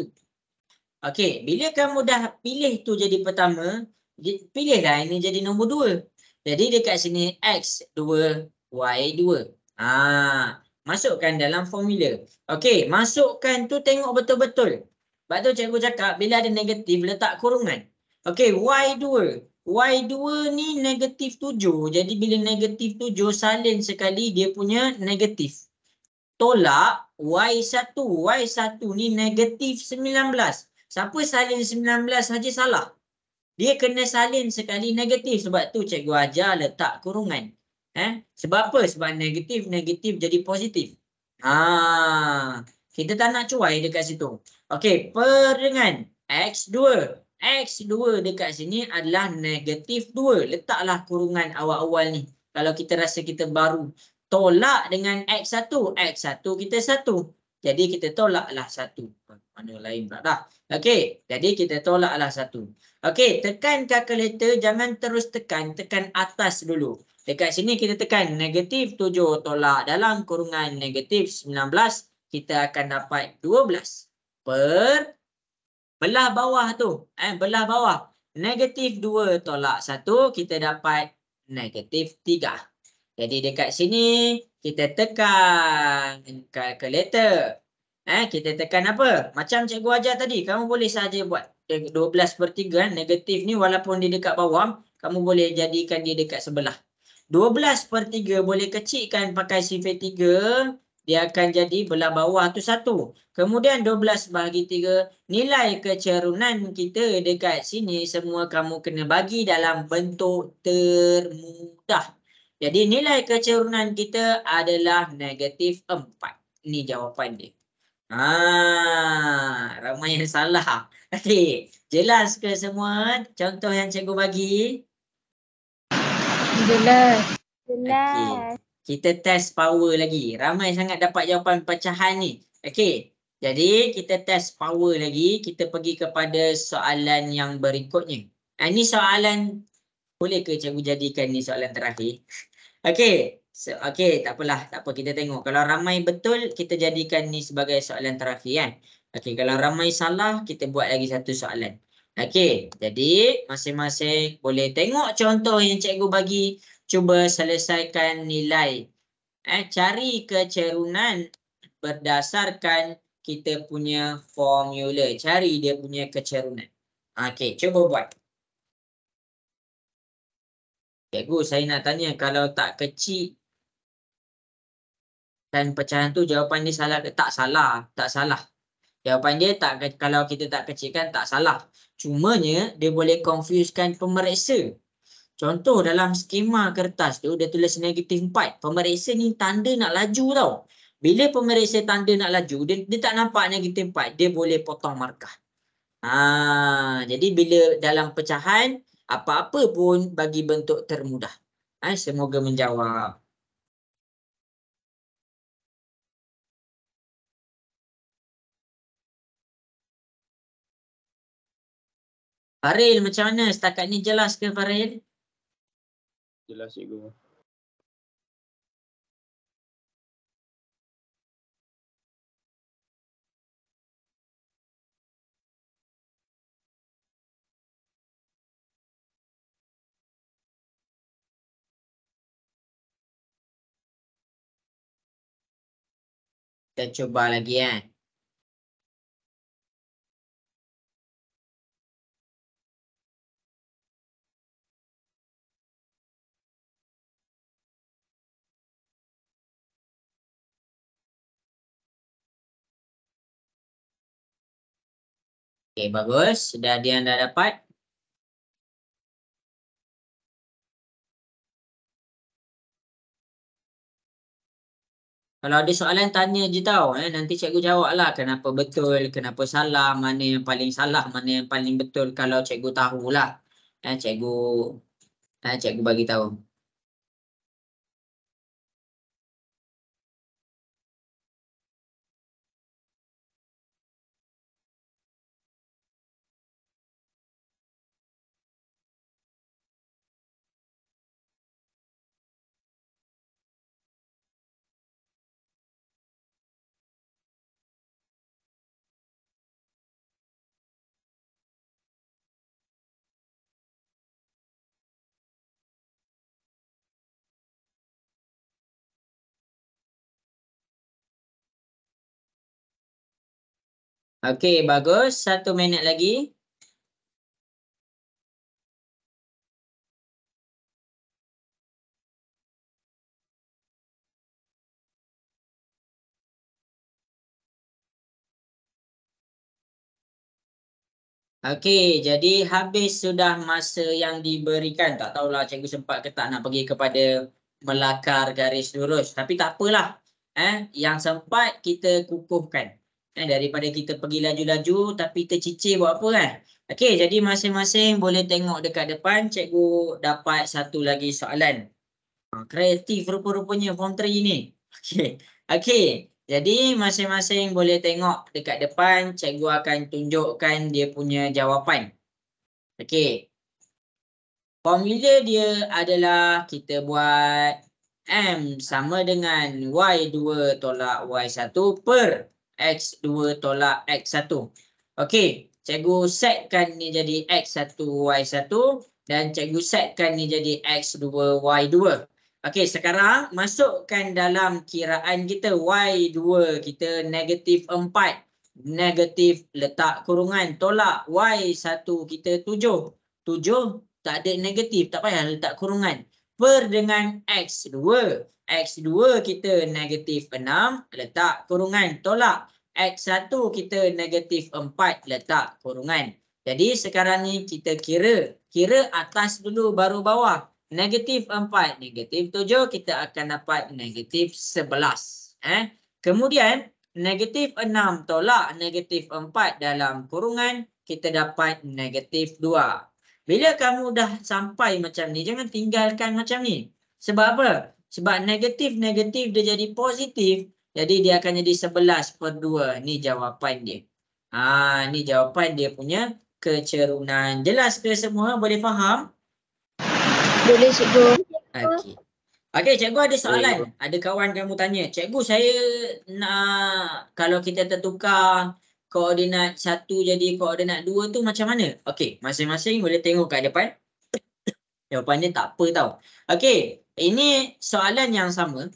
Okey, bila kamu dah pilih tu jadi pertama, pilihlah ini jadi nombor 2. Jadi dekat sini X2, Y2. Masukkan dalam formula. Okey, masukkan tu tengok betul-betul. Sebab tu cikgu cakap bila ada negatif letak kurungan. Okey, Y2. Y2 ni negatif 7. Jadi bila negatif 7 salin sekali dia punya negatif. Tolak Y1. Y1 ni negatif 19. Siapa salin 19 saja salah. Dia kena salin sekali negatif. Sebab tu cikgu ajar letak kurungan. Sebab apa? Sebab negatif jadi positif. Kita tak nak cuai dekat situ. Okey, per dengan X2. X2 dekat sini adalah negatif 2. Letaklah kurungan awal-awal ni. Kalau kita rasa kita baru. Tolak dengan X1. X1 kita 1. Jadi kita tolaklah 1. Mana lain pula dah. Okey, jadi kita tolaklah 1. Okey, tekan kalkulator. Jangan terus tekan. Tekan atas dulu. Dekat sini kita tekan negatif 7 tolak dalam kurungan negatif 19. Kita akan dapat 12 per belah bawah tu. Belah bawah. Negatif 2 tolak 1. Kita dapat negatif 3. Jadi dekat sini kita tekan kalkulator. Kita tekan apa? Macam cikgu ajar tadi. Kamu boleh saja buat 12 per 3. Negatif ni walaupun dia dekat bawah. Kamu boleh jadikan dia dekat sebelah. 12 per 3 boleh kecilkan pakai sifar 3. Dia akan jadi belah bawah tu 1. Kemudian 12 bahagi 3. Nilai kecerunan kita dekat sini semua kamu kena bagi dalam bentuk termudah. Jadi nilai kecerunan kita adalah negatif 4. Ini jawapan dia. Ramai yang salah. Okey, jelas ke semua contoh yang cikgu bagi? Jelas. Okey. Kita test power lagi. Ramai sangat dapat jawapan pecahan ni. Okey. Jadi kita test power lagi. Kita pergi kepada soalan yang berikutnya. Ini soalan, boleh ke cikgu jadikan ni soalan terakhir? Okey. Okey, tak apalah. Tak apa, kita tengok. Kalau ramai betul, kita jadikan ni sebagai soalan terakhir kan. Okey, kalau ramai salah, kita buat lagi satu soalan. Okey, jadi masing-masing boleh tengok contoh yang cikgu bagi. Cuba selesaikan nilai. Cari kecerunan berdasarkan kita punya formula. Cari dia punya kecerunan. Okey, cuba buat. Cikgu, saya nak tanya, kalau tak kecil dan pecahan tu jawapan dia salah ke? Tak salah. Tak salah. Jawapan dia tak, kalau kita tak kecilkan tak salah. Cumanya dia boleh confusekan pemeriksa. Contoh dalam skema kertas tu dia tulis negatif 4. Pemeriksa ni tanda nak laju tau. Bila pemeriksa tanda nak laju, dia tak nampak negatif 4. Dia boleh potong markah. Jadi bila dalam pecahan, apa-apa pun bagi bentuk termudah. Semoga menjawab. Faril, macam mana? Setakat ni jelas ke Faril? Jelas cikgu. Kita cuba lagi Okey, bagus. Sudah ada yang dah dapat? Kalau ada soalan tanya je tau. Nanti cikgu jawab lah kenapa betul, kenapa salah, mana yang paling salah, mana yang paling betul. Kalau cikgu tahulah. Cikgu bagi tahu. Okey, bagus. 1 minit lagi. Okey, jadi habis sudah masa yang diberikan. Tak tahulah cikgu sempat ke tak nak pergi kepada melakar garis lurus. Tapi tak apalah. Yang sempat kita kukuhkan. Daripada kita pergi laju-laju tapi tercicir buat apa kan? Okey, jadi masing-masing boleh tengok dekat depan. Cikgu dapat satu lagi soalan. Kreatif rupa-rupanya form 3 ni. Okey. Okey. Jadi masing-masing boleh tengok dekat depan, cikgu akan tunjukkan dia punya jawapan. Okey. Formula dia adalah kita buat M sama dengan Y2 tolak Y1 per X2 tolak X1. Okey, cikgu setkan ni jadi X1 Y1 dan cikgu setkan ni jadi X2 Y2. Okey, sekarang masukkan dalam kiraan kita Y2 kita negatif 4. Negatif letak kurungan tolak Y1 kita 7. 7 tak ada negatif, tak payah letak kurungan. Per dengan X2. X2 kita negatif 6 letak kurungan tolak. X1 kita negatif 4 letak kurungan. Jadi sekarang ni kita kira. Kira atas dulu baru bawah. Negatif 4, negatif 7 kita akan dapat negatif 11. Kemudian negatif 6 tolak negatif 4 dalam kurungan kita dapat negatif 2. Bila kamu dah sampai macam ni, jangan tinggalkan macam ni. Sebab apa? Sebab negatif-negatif dia jadi positif. Jadi dia akan jadi 11/2. Ni jawapan dia. Ni jawapan dia punya kecerunan. Jelas ke semua? Boleh faham? Boleh cikgu. Okey. Okey, cikgu ada soalan. Ada kawan kamu tanya, cikgu saya nak kalau kita tertukar koordinat 1 jadi koordinat 2 tu macam mana? Okey, masing-masing boleh tengok kat depan. Jawapan dia tak apa tau. Okey, ini soalan yang sama.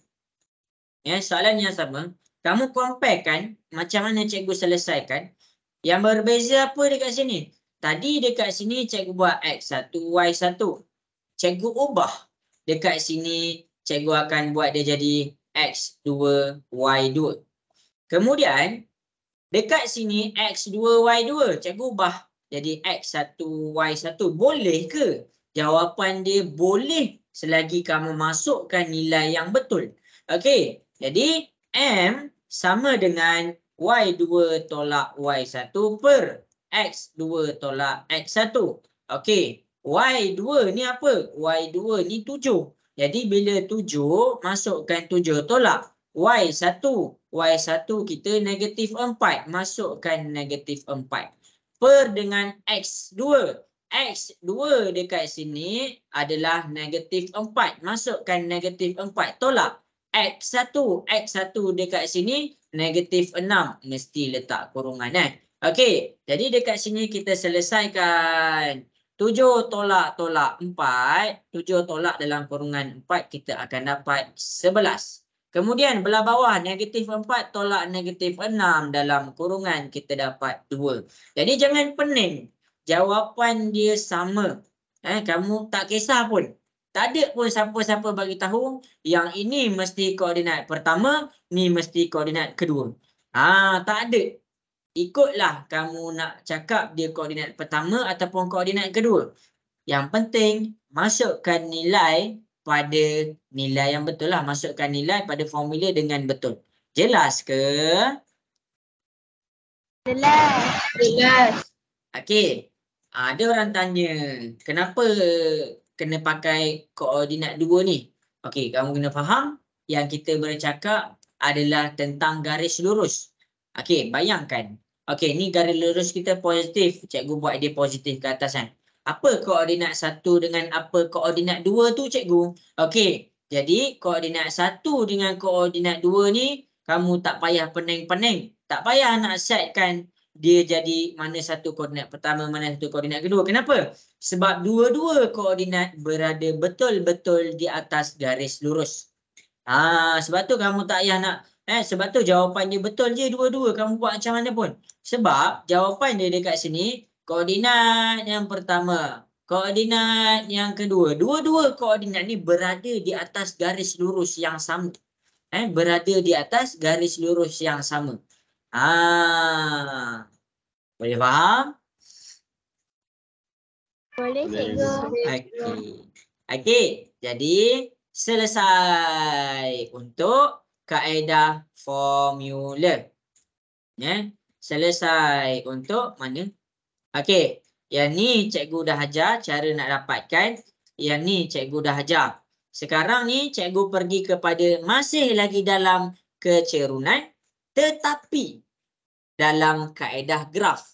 Soalan yang sama. Kamu compare kan macam mana cikgu selesaikan. Yang berbeza apa dekat sini? Tadi dekat sini cikgu buat X1, Y1. Cikgu ubah. Dekat sini cikgu akan buat dia jadi X2, Y2. Kemudian dekat sini X2, Y2. Cikgu ubah jadi X1, Y1. Boleh ke? Jawapan dia boleh selagi kamu masukkan nilai yang betul. Okey, jadi M sama dengan Y2 tolak Y1 per X2 tolak X1. Okey, Y2 ni apa? Y2 ni 7. Jadi bila 7, masukkan 7 tolak. Y1. Y1 kita negatif 4. Masukkan negatif 4. Per dengan X2. X2 dekat sini adalah negatif 4. Masukkan negatif 4. Tolak. X1. X1 dekat sini negatif 6. Mesti letak kurungan. Okey. Jadi dekat sini kita selesaikan. 7 tolak 4. 7 tolak dalam kurungan 4. Kita akan dapat 11. Kemudian belah bawah negatif 4 tolak negatif 6 dalam kurungan kita dapat 2. Jadi jangan pening. Jawapan dia sama. Kamu tak kisah pun. Tak ada pun siapa-siapa bagi tahu yang ini mesti koordinat pertama, ni mesti koordinat kedua. Tak ada. Ikutlah kamu nak cakap dia koordinat pertama ataupun koordinat kedua. Yang penting masukkan nilai pada nilai yang betul lah. Masukkan nilai pada formula dengan betul. Jelas ke? Jelas. Okey. Ada orang tanya, kenapa kena pakai koordinat 2 ni? Okey, kamu kena faham yang kita bercakap adalah tentang garis lurus. Okey, bayangkan. Okey, ni garis lurus kita positif. Cikgu buat dia positif ke atas kan. Apa koordinat 1 dengan apa koordinat 2 tu cikgu? Okey, jadi koordinat 1 dengan koordinat 2 ni kamu tak payah pening-pening. Tak payah nak setkan dia jadi mana satu koordinat pertama, mana satu koordinat kedua. Kenapa? Sebab dua-dua koordinat berada betul-betul di atas garis lurus. Sebab tu kamu tak payah nak sebab tu jawapan dia betul je dua-dua. Kamu buat macam mana pun. Sebab jawapan dia dekat sini, koordinat yang pertama, koordinat yang kedua. Dua-dua koordinat ni berada di atas garis lurus yang sama. Berada di atas garis lurus yang sama. Boleh faham? Boleh Boleh. cikgu. Okey. Okey, jadi selesai untuk kaedah formula. Ya. Selesai untuk mana? Okey, yang ni cikgu dah ajar cara nak dapatkan. Yang ni cikgu dah ajar. Sekarang ni cikgu pergi kepada masih lagi dalam kecerunan tetapi dalam kaedah graf.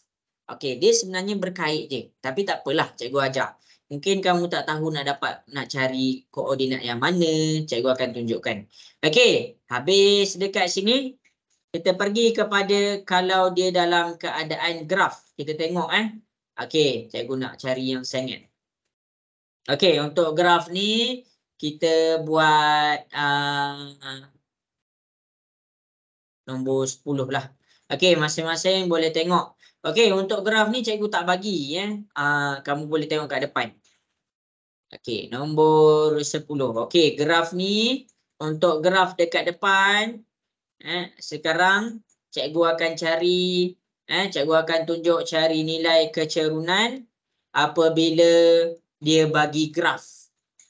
Okey, dia sebenarnya berkait je. Tapi tak apalah, cikgu ajar. Mungkin kamu tak tahu nak cari koordinat yang mana, cikgu akan tunjukkan. Okey, habis dekat sini kita pergi kepada kalau dia dalam keadaan graf. Kita tengok Okey, cikgu nak cari yang sangat. Okey, untuk graf ni kita buat nombor 10 lah. Okey, masing-masing boleh tengok. Okey, untuk graf ni cikgu tak bagi kamu boleh tengok kat depan. Okey, nombor 10. Okey, graf ni untuk graf dekat depan sekarang cikgu akan cari cikgu akan tunjuk cari nilai kecerunan apabila dia bagi graf.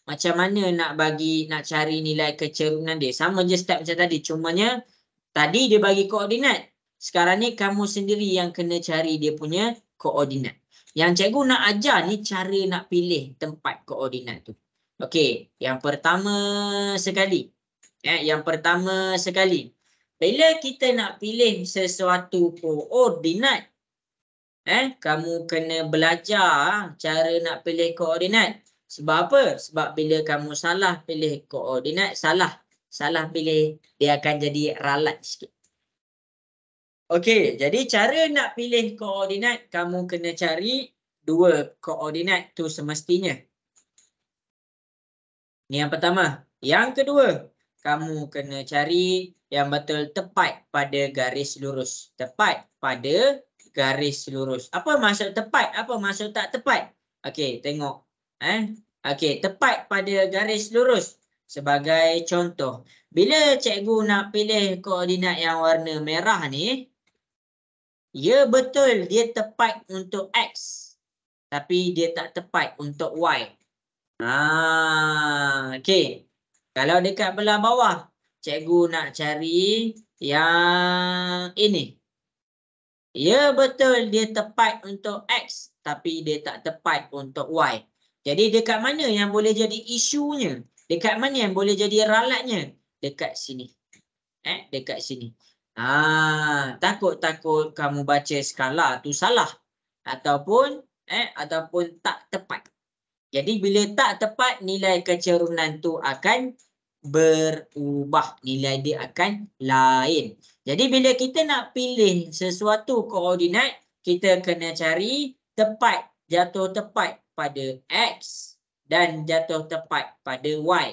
Macam mana nak cari nilai kecerunan dia? Sama je step macam tadi, cumanya tadi dia bagi koordinat. Sekarang ni kamu sendiri yang kena cari dia punya koordinat. Yang cikgu nak ajar ni cara nak pilih tempat koordinat tu. Okey, yang pertama sekali. Bila kita nak pilih sesuatu koordinat, kamu kena belajar cara nak pilih koordinat. Sebab apa? Sebab bila kamu salah pilih koordinat, salah pilih, dia akan jadi ralat sikit. Okey, jadi cara nak pilih koordinat, kamu kena cari dua koordinat tu semestinya. Ni yang pertama. Yang kedua, kamu kena cari yang betul tepat pada garis lurus. Tepat pada garis lurus. Apa maksud tepat? Apa maksud tak tepat? Okey, tengok. Okey, tepat pada garis lurus. Sebagai contoh, bila cikgu nak pilih koordinat yang warna merah ni, ya betul dia tepat untuk X. Tapi dia tak tepat untuk Y. Okey. Kalau dekat belah bawah, cikgu nak cari yang ini. Ya betul dia tepat untuk X. Tapi dia tak tepat untuk Y. Jadi dekat mana yang boleh jadi isunya? Dekat mana yang boleh jadi ralatnya? Dekat sini. Dekat sini. Takut-takut kamu baca skala tu salah. Ataupun tak tepat. Jadi bila tak tepat, nilai kecerunan tu akan berubah. Nilai dia akan lain. Jadi bila kita nak pilih sesuatu koordinat, kita kena cari jatuh tepat pada X dan jatuh tepat pada Y.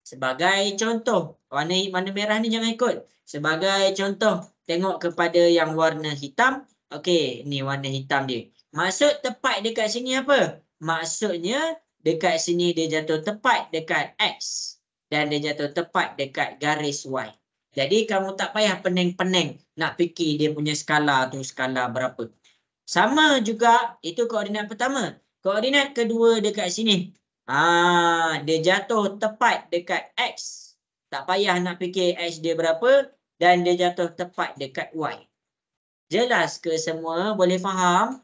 Sebagai contoh, warna merah ni jangan ikut. Sebagai contoh, tengok kepada yang warna hitam. Okey, ni warna hitam dia. Maksud tepat dekat sini apa? Maksudnya dekat sini dia jatuh tepat dekat X dan dia jatuh tepat dekat garis Y. Jadi kamu tak payah pening-pening nak fikir dia punya skala tu skala berapa. Sama juga itu koordinat pertama. Koordinat kedua dekat sini. Dia jatuh tepat dekat X. Tak payah nak fikir X dia berapa dan dia jatuh tepat dekat Y. Jelas ke semua? Boleh faham?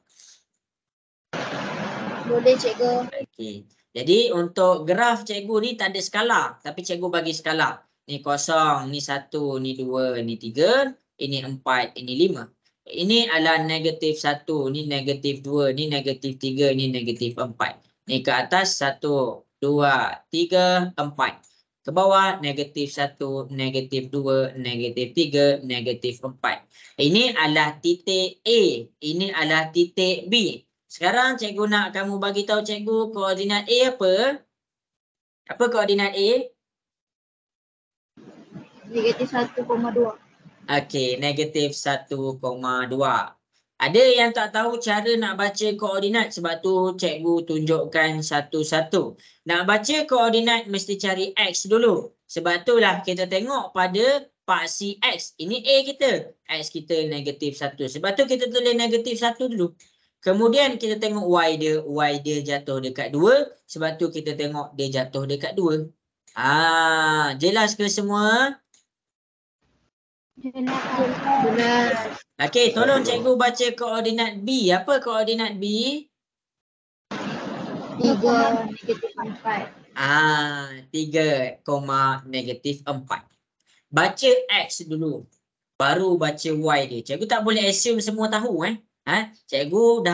Boleh cikgu. Okey. Jadi untuk graf cikgu ni tak ada skala, tapi cikgu bagi skala. Ni 0, ni 1, ni 2, ni 3, ini 4, ini 5. Ini adalah -1, ni -2, ni -3, ni -4. Ni ke atas 1, 2, 3, 4. Ke bawah -1, -2, -3, -4. Ini adalah titik A, ini adalah titik B. Sekarang cikgu nak kamu bagi tahu cikgu koordinat A apa? Apa koordinat A? -1,2. Okey, -1,2. Ada yang tak tahu cara nak baca koordinat, sebab tu cikgu tunjukkan satu-satu. Nak baca koordinat mesti cari X dulu. Sebab itulah kita tengok pada paksi X. Ini A kita. X kita -1. Sebab tu kita tulis -1 dulu. Kemudian kita tengok y dia jatuh dekat 2. Sebab tu kita tengok dia jatuh dekat 2. Jelas ke semua? Jelas. Okey, tolong cikgu baca koordinat B. Apa koordinat B? 3 negatif 4. 3,-4. Baca X dulu. Baru baca Y dia. Cikgu tak boleh assume semua tahu Cikgu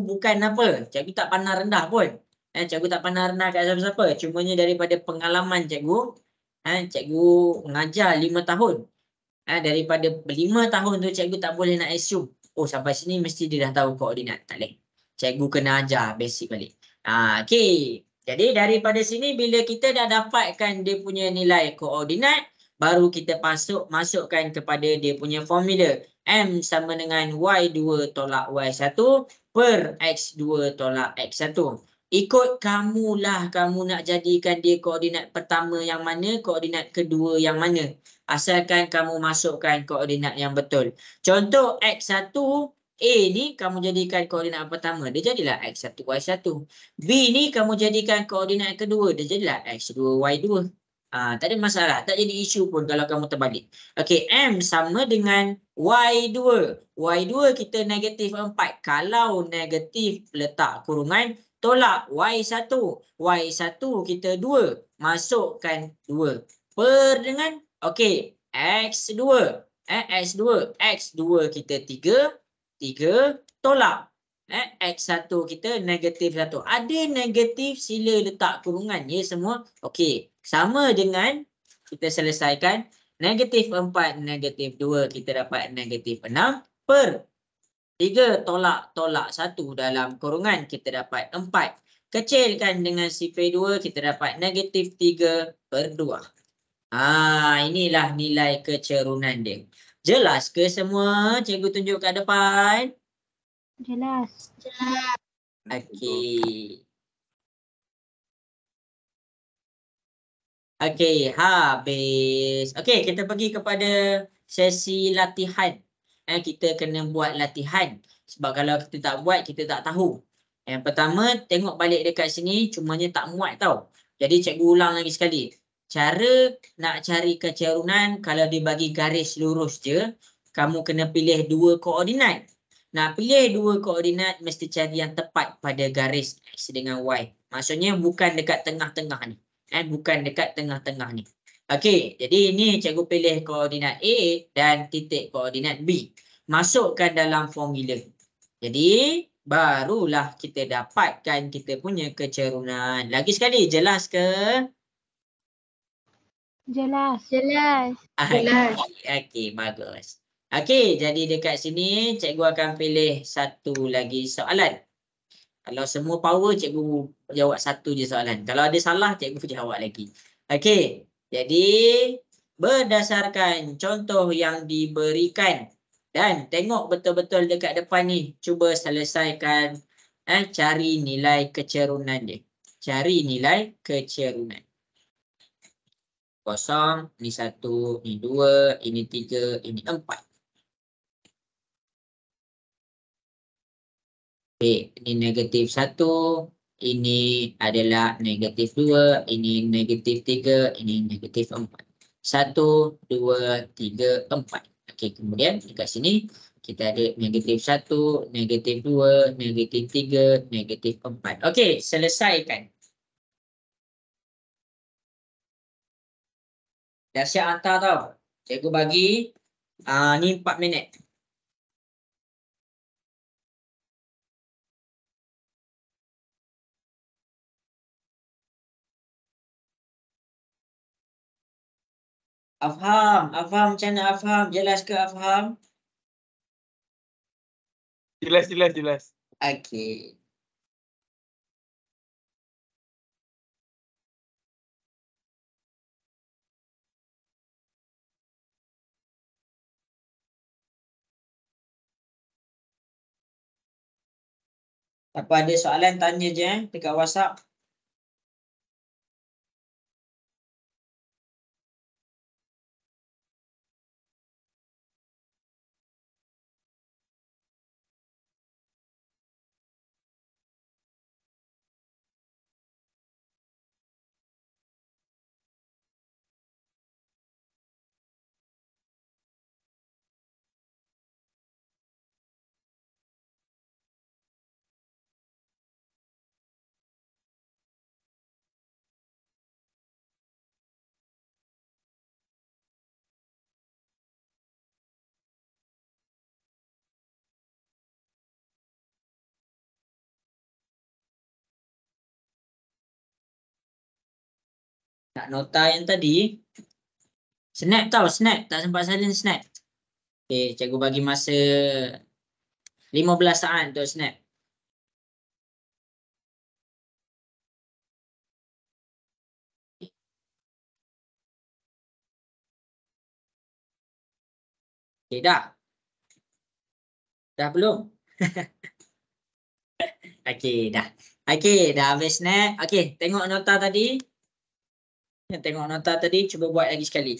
bukan apa. Cikgu tak pandang rendah pun. Cikgu tak pandang rendah kat siapa-siapa. Cumanya daripada pengalaman cikgu. Cikgu mengajar 5 tahun. Daripada 5 tahun tu cikgu tak boleh nak assume. Oh, sampai sini mesti dia dah tahu koordinat. Tak boleh. Cikgu kena ajar basic balik. Okey. Jadi daripada sini bila kita dah dapatkan dia punya nilai koordinat, baru kita masukkan kepada dia punya formula. M sama dengan Y2 tolak Y1 per X2 tolak X1. Ikut kamulah kamu nak jadikan dia koordinat pertama yang mana, koordinat kedua yang mana. Asalkan kamu masukkan koordinat yang betul. Contoh X1 A ni kamu jadikan koordinat pertama, dia jadilah X1 Y1. B ni kamu jadikan koordinat kedua, dia jadilah X2 Y2. Tak ada masalah, tak jadi isu pun kalau kamu terbalik. Okey, M sama dengan Y2. Y2 kita negatif 4. Kalau negatif letak kurungan, tolak Y1. Y1 kita 2. Masukkan 2. Per dengan, okey, X2. X2 kita 3. 3 tolak. X1 kita negatif 1. Ada negatif sila letak kurungan ya semua. Okey, sama dengan kita selesaikan negatif 4 negatif 2 kita dapat negatif 6 per 3 tolak 1 dalam kurungan kita dapat 4. Kecilkan dengan sifar 2 kita dapat negatif 3 per 2. Inilah nilai kecerunan dia. Jelas ke semua? Cikgu tunjuk kat depan. Jelas. Okey. Okey, habis. Okey, kita pergi kepada sesi latihan. Kita kena buat latihan. Sebab kalau kita tak buat, kita tak tahu. Yang pertama, tengok balik dekat sini, cumanya tak muat tau. Jadi cikgu ulang lagi sekali. Cara nak cari kecerunan, kalau dibagi garis lurus je, kamu kena pilih 2 koordinat. Nak pilih 2 koordinat, mesti cari yang tepat pada garis X dengan Y. Maksudnya bukan dekat tengah-tengah ni. Bukan dekat tengah-tengah ni. Okey, jadi ini cikgu pilih koordinat A dan titik koordinat B. Masukkan dalam formula. Jadi, barulah kita dapatkan kita punya kecerunan. Lagi sekali, jelas ke? Jelas. Okey, bagus. Okey, jadi dekat sini cikgu akan pilih satu lagi soalan. Kalau semua power, cikgu jawab satu je soalan. Kalau ada salah, cikgu jawab lagi. Okey, jadi berdasarkan contoh yang diberikan dan tengok betul-betul dekat depan ni. Cuba selesaikan, cari nilai kecerunan dia. Cari nilai kecerunan. 0, ini 1, ini 2, ini 3, ini 4. Okey, ini negatif 1, ini adalah negatif 2, ini negatif 3, ini negatif 4. 1, 2, 3, 4. Okey, kemudian dekat sini kita ada negatif 1, negatif 2, negatif 3, negatif 4. Okey, selesaikan. Dah siap hantar tau. Cikgu bagi ni 4 minit. Afham macam mana Afham? Jelas ke Afham? Jelas. Okey. Apa ada soalan tanya je dekat WhatsApp. tak nota yang tadi? Snap tau, snap. Tak sempat salin snap. Okey, cikgu bagi masa 15 saat untuk snap. Okey, dah? Dah belum? Okey, dah. Okey, dah habis snap. Okey, tengok nota tadi. Tengok nota tadi, cuba buat lagi sekali.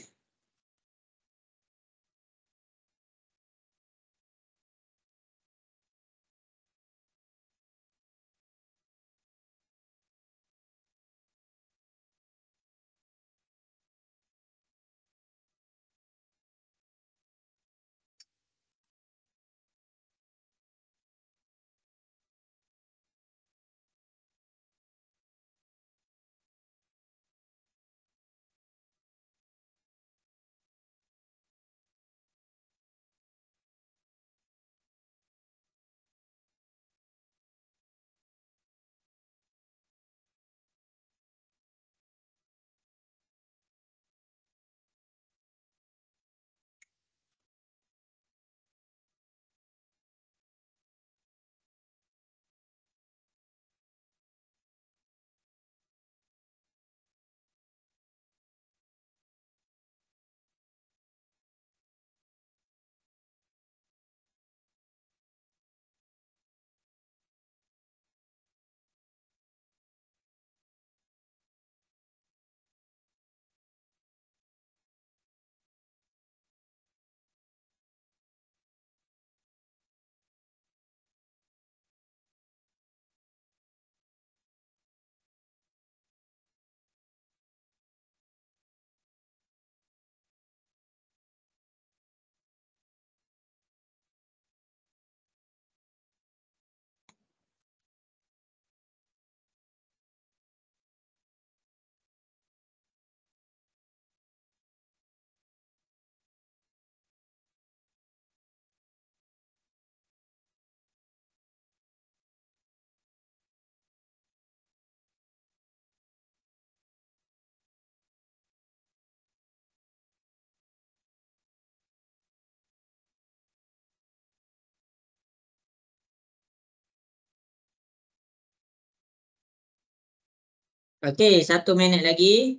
Okey, 1 minit lagi.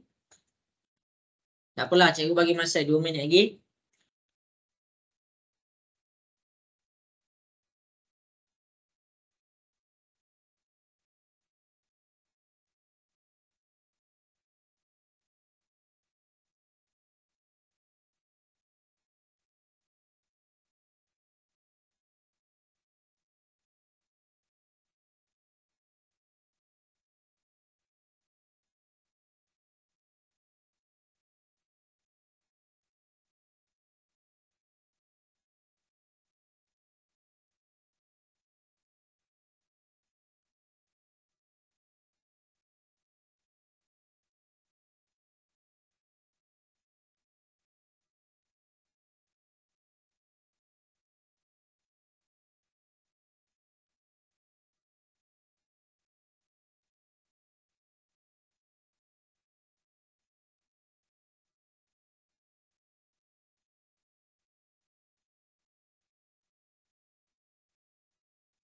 Tak apalah, cikgu bagi masa 2 minit lagi.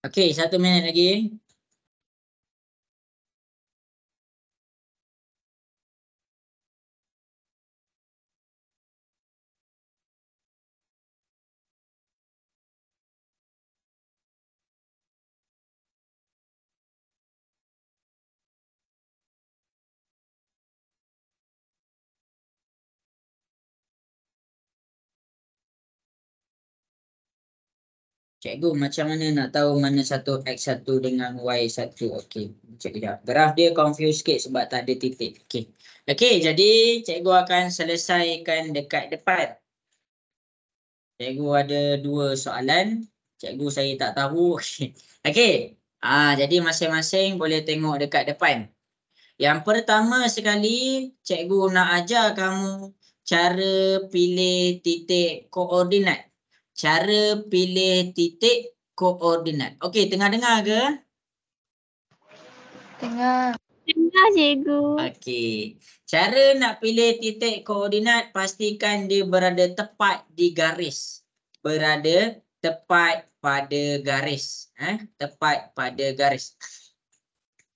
Okey, 1 minit lagi. Cikgu macam mana nak tahu mana satu X1 dengan Y1? Okey, cikgu dah. Graf dia confuse sikit sebab tak ada titik. Okey. Okey, jadi cikgu akan selesaikan dekat depan. Cikgu ada 2 soalan. Cikgu saya tak tahu. Okey. Jadi masing-masing boleh tengok dekat depan. Yang pertama sekali, cikgu nak ajar kamu cara pilih titik koordinat. Cara pilih titik koordinat. Okey, tengah dengar ke? Tengah. Tengah cikgu. Okey. Cara nak pilih titik koordinat, pastikan dia berada tepat di garis. Berada tepat pada garis. Tepat pada garis.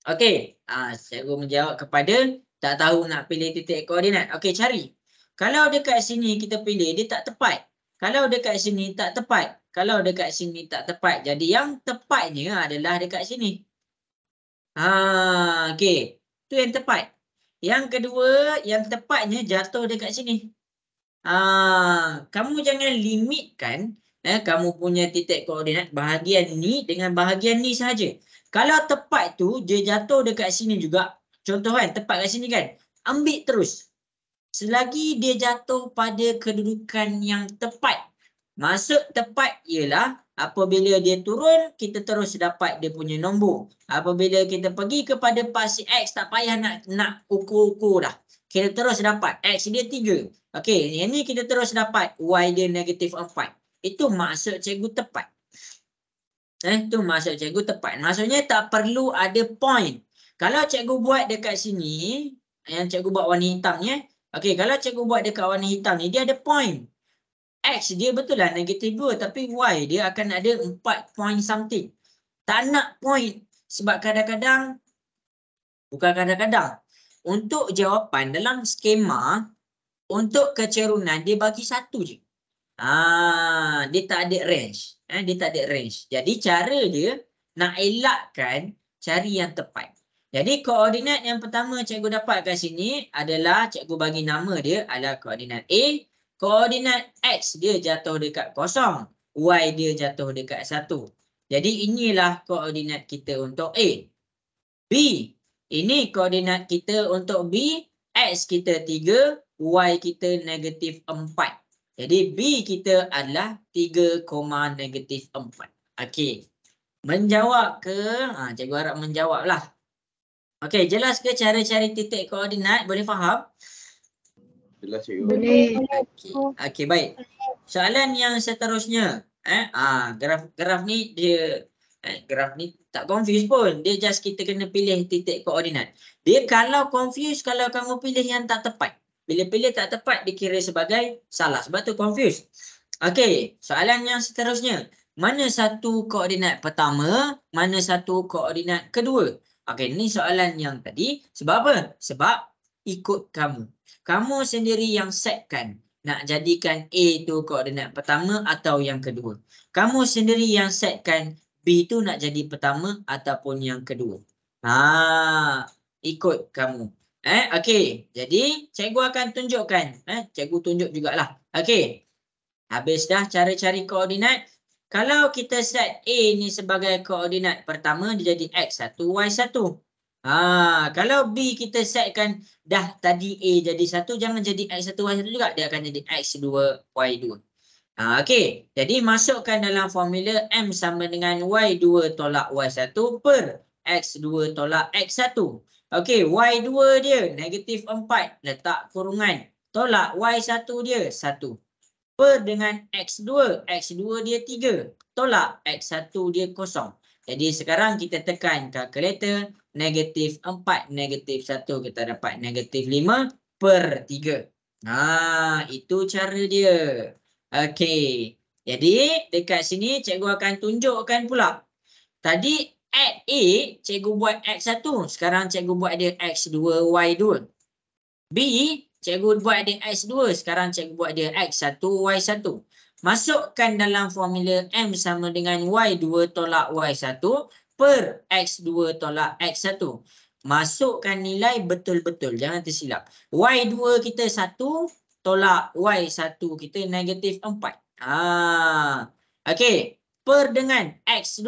Okey. Cikgu menjawab kepada tak tahu nak pilih titik koordinat. Okey, cari. Kalau dekat sini kita pilih, dia tak tepat. Kalau dekat sini tak tepat. Kalau dekat sini tak tepat. Jadi yang tepatnya adalah dekat sini. Okey. Tu yang tepat. Yang kedua, yang tepatnya jatuh dekat sini. Kamu jangan limitkan kamu punya titik koordinat bahagian ni dengan bahagian ni sahaja. Kalau tepat tu dia jatuh dekat sini juga. Contoh kan, tepat kat sini kan. Ambil terus. Selagi dia jatuh pada kedudukan yang tepat. Maksud tepat ialah apabila dia turun, kita terus dapat dia punya nombor. Apabila kita pergi kepada pasti X, tak payah nak ukur-ukur dah. Kita terus dapat X dia 3. Okey, yang ni kita terus dapat Y dia -4. Itu maksud cikgu tepat. Itu maksud cikgu tepat. Maksudnya tak perlu ada point. Kalau cikgu buat dekat sini, yang cikgu buat warna hitam ni. Okey, kalau cikgu buat dekat warna hitam ni, dia ada point. X dia betul lah -2, tapi Y dia akan ada 4 point something. Tak nak point. Sebab kadang-kadang, bukan kadang-kadang, untuk jawapan dalam skema, untuk kecerunan dia bagi 1 je. Dia tak ada range. Dia tak ada range. Jadi cara dia nak elakkan cari yang tepat. Jadi koordinat yang pertama cikgu dapat kat sini adalah cikgu bagi nama dia adalah koordinat A. Koordinat X dia jatuh dekat 0. Y dia jatuh dekat 1. Jadi inilah koordinat kita untuk A. B. Ini koordinat kita untuk B. X kita 3. Y kita -4. Jadi B kita adalah 3,-4. Okey. Menjawab ke? Cikgu harap menjawab lah. Okey, jelas ke cara cari titik koordinat? Boleh faham? Jelas cikgu. Boleh. Okey, baik. Soalan yang seterusnya. Graf ni dia graf ni tak confuse pun. Dia just kita kena pilih titik koordinat. Dia kalau confuse kalau kamu pilih yang tak tepat. Bila pilih tak tepat dikira sebagai salah. Sebab tu confuse. Okey, soalan yang seterusnya. Mana satu koordinat pertama, mana satu koordinat kedua? Okey, ni soalan yang tadi. Sebab apa? Sebab ikut kamu. Kamu sendiri yang setkan nak jadikan A tu koordinat pertama atau yang kedua. Kamu sendiri yang setkan B tu nak jadi pertama ataupun yang kedua. Ikut kamu. Okey. Jadi cikgu akan tunjukkan. Cikgu tunjuk jugalah. Okey. Habis dah cara cari koordinat. Kalau kita set A ni sebagai koordinat pertama, dia jadi X1, Y1. Kalau B kita setkan dah tadi A jadi 1, jangan jadi X1, Y1 juga. Dia akan jadi X2, Y2. Okey. Jadi masukkan dalam formula M sama dengan Y2 tolak Y1 per X2 tolak X1. Okey, Y2 dia -4. Letak kurungan. Tolak Y1 dia 1. Per dengan X2. X2 dia 3. Tolak X1 dia 0. Jadi sekarang kita tekan kalkulator. -4, -1. Kita dapat -5 per 3. Itu cara dia. Okey. Jadi dekat sini cikgu akan tunjukkan pula. Tadi at A cikgu buat X1. Sekarang cikgu buat dia X2, Y2. B cikgu buat dia X2. Sekarang cikgu buat dia X1, Y1. Masukkan dalam formula M sama dengan Y2 tolak Y1 per X2 tolak X1. Masukkan nilai betul-betul. Jangan tersilap. Y2 kita 1 tolak Y1 kita -4. Okey. Per dengan X2.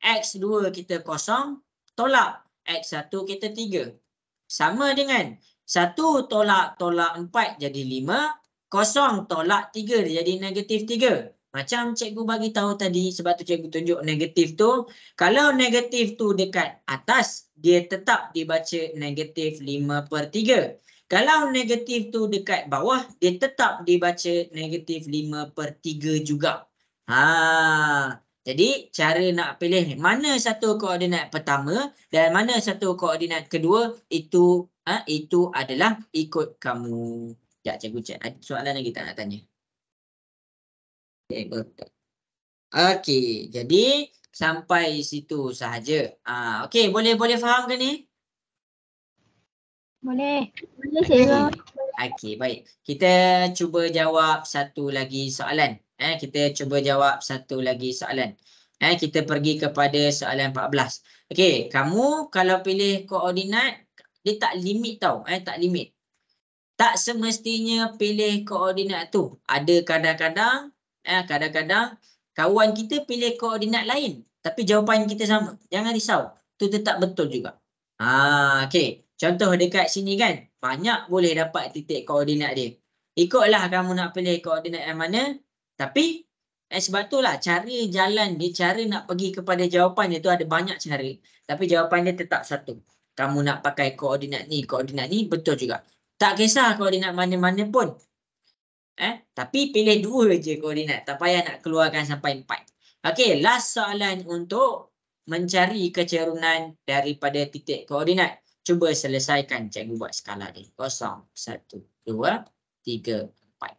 X2 kita 0. Tolak X1 kita 3. Sama dengan 1 tolak 4 jadi 5. 0 tolak 3 dia jadi -3. Macam cikgu bagi tahu tadi, sebab tu cikgu tunjuk negatif tu. Kalau negatif tu dekat atas, dia tetap dibaca -5/3. Kalau negatif tu dekat bawah, dia tetap dibaca -5/3 juga. Jadi cara nak pilih mana satu koordinat pertama dan mana satu koordinat kedua itu adalah ikut kamu. Sekejap cikgu cek. Ada soalan lagi tak nak tanya? Okay, betul. Okey, jadi sampai situ sahaja. Okey, boleh faham ke ni? Boleh. Boleh cikgu. Okey, baik. Kita cuba jawab satu lagi soalan. Kita cuba jawab satu lagi soalan. Kita pergi kepada soalan 14. Okey, kamu kalau pilih koordinat, dia tak limit tau. Tak limit. Tak semestinya pilih koordinat tu. Ada kadang-kadang, kawan kita pilih koordinat lain. Tapi jawapan kita sama. Jangan risau. Tu tetap betul juga. Okey. Contoh dekat sini kan. Banyak boleh dapat titik koordinat dia. Ikutlah kamu nak pilih koordinat yang mana. Tapi sebab itulah cara jalan dia, cara nak pergi kepada jawapan dia tu ada banyak cara. Tapi jawapan dia tetap satu. Kamu nak pakai koordinat ni, betul juga. Tak kisah koordinat mana-mana pun. Tapi pilih 2 je koordinat. Tak payah nak keluarkan sampai 4. Okey, last soalan untuk mencari kecerunan daripada titik koordinat. Cuba selesaikan. Cikgu buat skala ni. 0, 1, 2, 3, 4.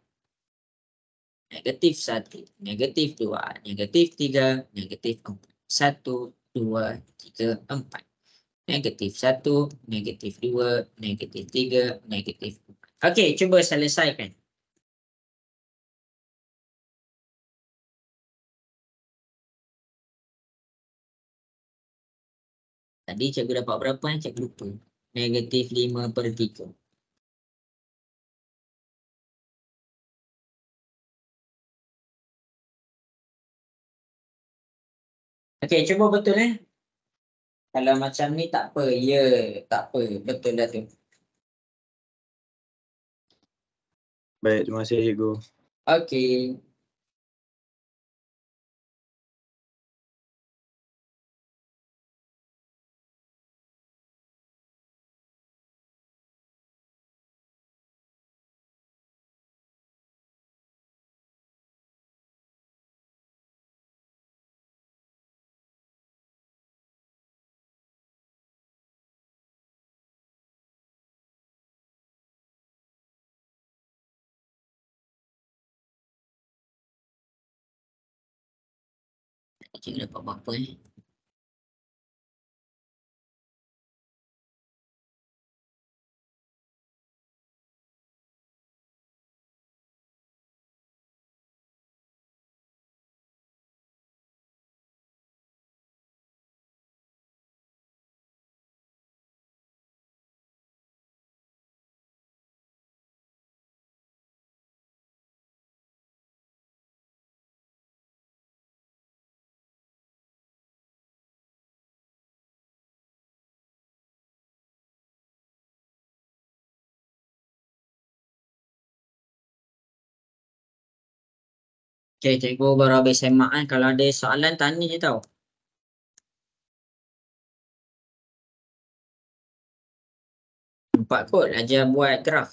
-1, -2, -3, -4. 1, 2, 3, 4. -1, -2, -3, -4. Okey, cuba selesaikan. Tadi cikgu dapat berapa? Cikgu lupa. -5/3. Okey, cuba betul Kalau macam ni tak apa. Ya, tak apa. Betul dah tu. Baik, terima kasih cikgu. Okey. Cikgu dapat berapa Okey, cikgu baru habis semak Kalau ada soalan tanya je tau. Nampak kot ajar buat graf.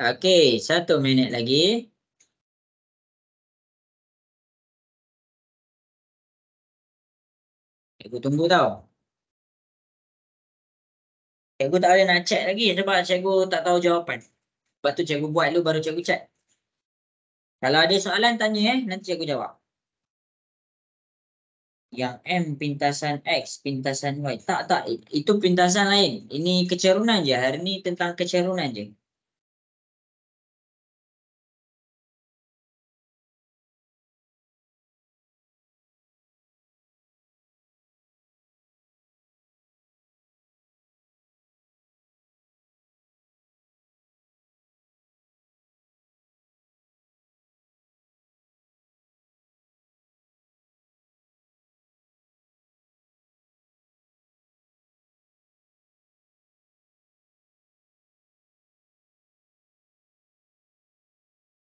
Okey, 1 minit lagi. Cikgu tunggu tau. Cikgu tak boleh nak check lagi sebab cikgu tak tahu jawapan. Lepas tu cikgu buat dulu baru cikgu check. Kalau ada soalan tanya nanti cikgu jawab. Yang M pintasan X, pintasan Y. Tak. Itu pintasan lain. Ini kecerunan je. Hari ni tentang kecerunan je.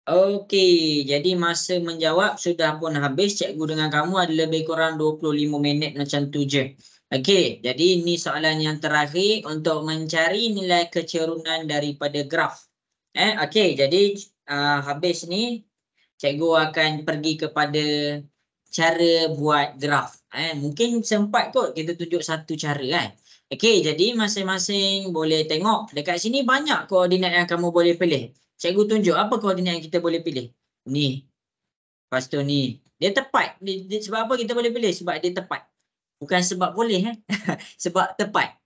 Okey, jadi masa menjawab sudah pun habis. Cikgu dengan kamu ada lebih kurang 25 minit macam tu je. Okey, jadi ini soalan yang terakhir untuk mencari nilai kecerunan daripada graf. Okey, jadi habis ni cikgu akan pergi kepada cara buat graf. Mungkin sempat kot kita tunjuk satu cara kan. Okey, jadi masing-masing boleh tengok. Dekat sini banyak koordinat yang kamu boleh pilih. Cikgu tunjuk apa koordinat yang kita boleh pilih. Ni. Lepas tu ni. Dia tepat. Sebab apa kita boleh pilih? Sebab dia tepat. Bukan sebab boleh. Sebab tepat.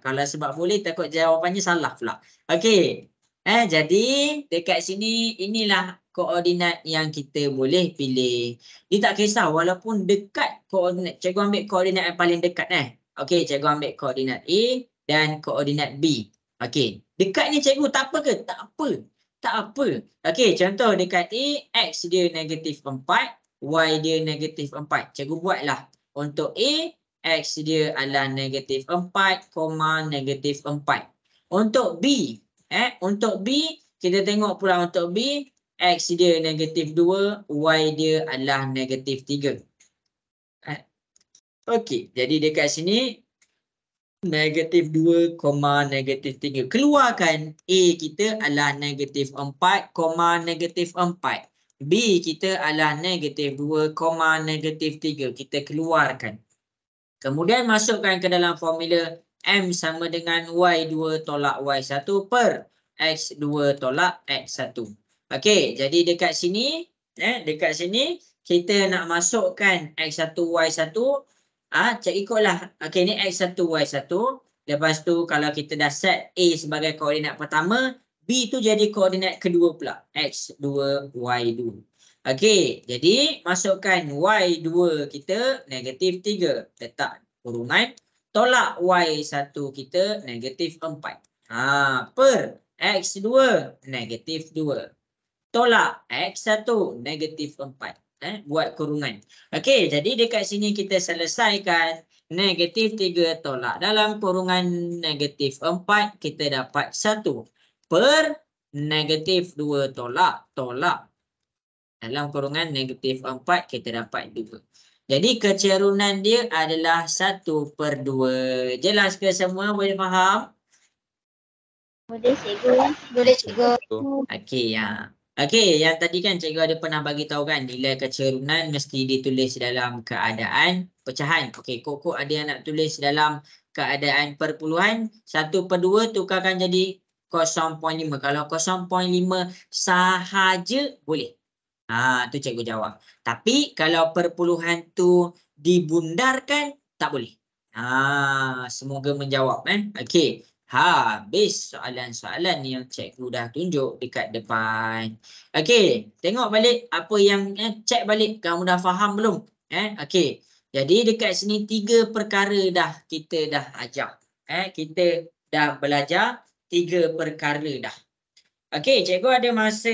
Kalau sebab boleh takut jawapannya salah pula. Okey. Jadi dekat sini inilah koordinat yang kita boleh pilih. Dia tak kisah walaupun dekat koordinat. Cikgu ambil koordinat yang paling dekat. Okey, cikgu ambil koordinat A dan koordinat B. Okey. Dekat ni cikgu tak apa ke? Tak apa. Tak apa. Okey, contoh dekat A, X dia negatif 4, Y dia negatif 4. Cikgu buatlah. Untuk A, X dia adalah negatif 4, negatif 4. Untuk B, untuk B, kita tengok pula untuk B, X dia negatif 2, Y dia adalah negatif 3. Okey, jadi dekat sini, negatif 2, negatif 3. Keluarkan A kita adalah negatif 4, negatif 4. B kita adalah negatif 2, negatif 3. Kita keluarkan. Kemudian masukkan ke dalam formula M sama dengan Y2 tolak Y1 per X2 tolak X1. Okey, jadi dekat sini, kita nak masukkan X1, Y1. Cek ikutlah. Okey, ni X1, Y1. Lepas tu kalau kita dah set A sebagai koordinat pertama, B tu jadi koordinat kedua pula. X2, Y2. Okey, jadi masukkan Y2 kita negatif 3. Letak kurungan. Tolak Y1 kita negatif 4. Per X2 negatif 2. Tolak X1 negatif 4. Buat kurungan. Okey, jadi dekat sini kita selesaikan. Negatif 3 tolak dalam kurungan negatif 4. Kita dapat 1. Per negatif 2 tolak. Dalam kurungan negatif 4 kita dapat 2. Jadi kecerunan dia adalah 1/2. Jelas ke semua? Boleh faham? Boleh cikgu. Boleh cikgu. Okey, Okey, yang tadi kan cikgu ada pernah bagi tahu kan nilai kecerunan mesti ditulis dalam keadaan pecahan. Okey, kok ada yang nak tulis dalam keadaan perpuluhan. 1/2 tukarkan jadi 0.5. Kalau 0.5 sahaja boleh. Tu cikgu jawab. Tapi kalau perpuluhan tu dibundarkan tak boleh. Semoga menjawab Okey. Habis soalan-soalan yang cikgu dah tunjuk dekat depan. Okey, tengok balik apa yang check balik kamu dah faham belum? Okey. Jadi dekat sini 3 perkara dah kita dah ajar. Kita dah belajar 3 perkara dah. Okey, cikgu ada masa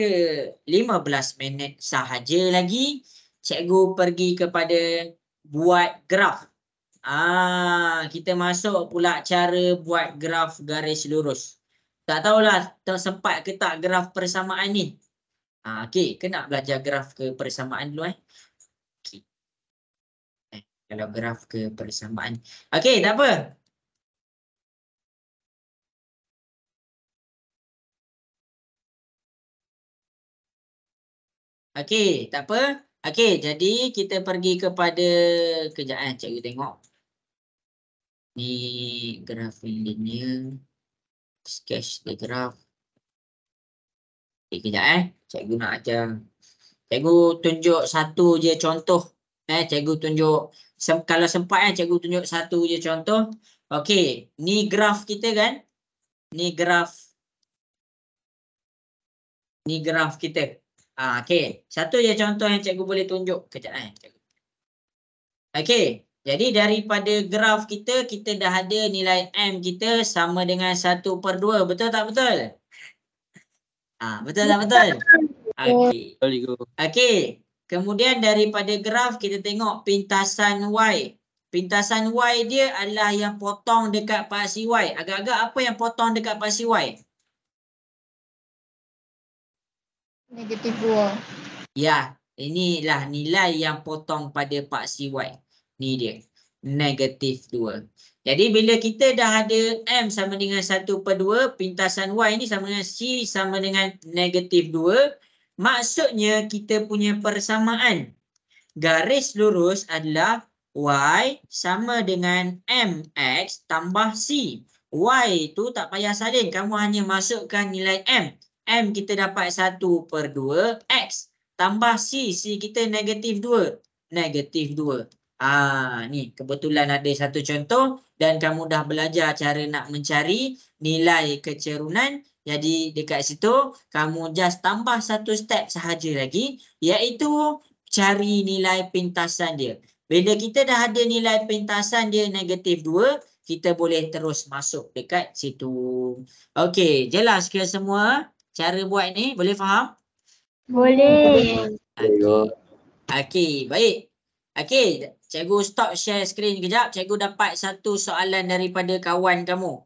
15 minit sahaja lagi. Cikgu pergi kepada buat graf. Kita masuk pula cara buat graf garis lurus. Tak tahulah sempat ke tak graf persamaan ni. Okey, kena belajar graf ke persamaan dulu Okey. Kalau graf ke persamaan. Okey, tak apa. Okey, tak apa. Okey, jadi kita pergi kepada kejap cikgu tengok. Ni graf linear. Sketch the graph. Kejap cikgu nak ajar. Cikgu tunjuk satu je contoh. Cikgu tunjuk kalau sempat cikgu tunjuk satu je contoh. Okey, ni graf kita kan? Ni graf kita. Okey, satu je contoh yang cikgu boleh tunjuk. Kejap Okey, jadi daripada graf kita dah ada nilai M kita sama dengan 1/2. Betul tak betul? Betul tak betul? Okey. Betul cikgu. Okey, kemudian daripada graf kita tengok pintasan Y. Pintasan Y dia adalah yang potong dekat paksi Y. Agak-agak apa yang potong dekat paksi Y? -2. Ya, inilah nilai yang potong pada paksi Y. Ni dia, -2. Jadi bila kita dah ada M sama dengan 1/2, pintasan Y ni sama dengan C sama dengan -2. Maksudnya kita punya persamaan garis lurus adalah Y sama dengan MX tambah C. Y tu tak payah salin, kamu hanya masukkan nilai M. M kita dapat 1/2 X tambah C. C kita -2. -2. Ni kebetulan ada satu contoh dan kamu dah belajar cara nak mencari nilai kecerunan. Jadi dekat situ kamu just tambah satu step sahaja lagi, iaitu cari nilai pintasan dia. Bila kita dah ada nilai pintasan dia -2, kita boleh terus masuk dekat situ. Okey, jelas ke semua cara buat ni? Boleh faham? Boleh. Okey, baik. Okey, cikgu stop share screen kejap. Cikgu dapat satu soalan daripada kawan kamu.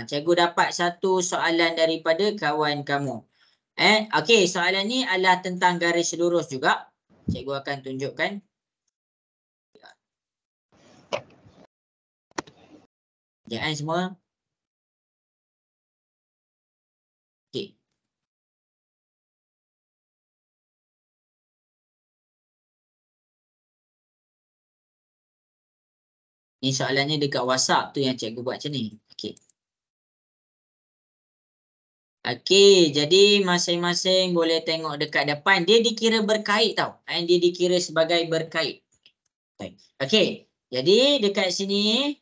Cikgu dapat satu soalan daripada kawan kamu. Okey, soalan ni adalah tentang garis lurus juga. Cikgu akan tunjukkan. Sekejap semua. Okey. Ni soalannya dekat WhatsApp tu yang cikgu buat macam ni. Okey. Okey, jadi masing-masing boleh tengok dekat depan. Dia dikira berkait tau. Dia dikira sebagai berkait. Okey, jadi dekat sini,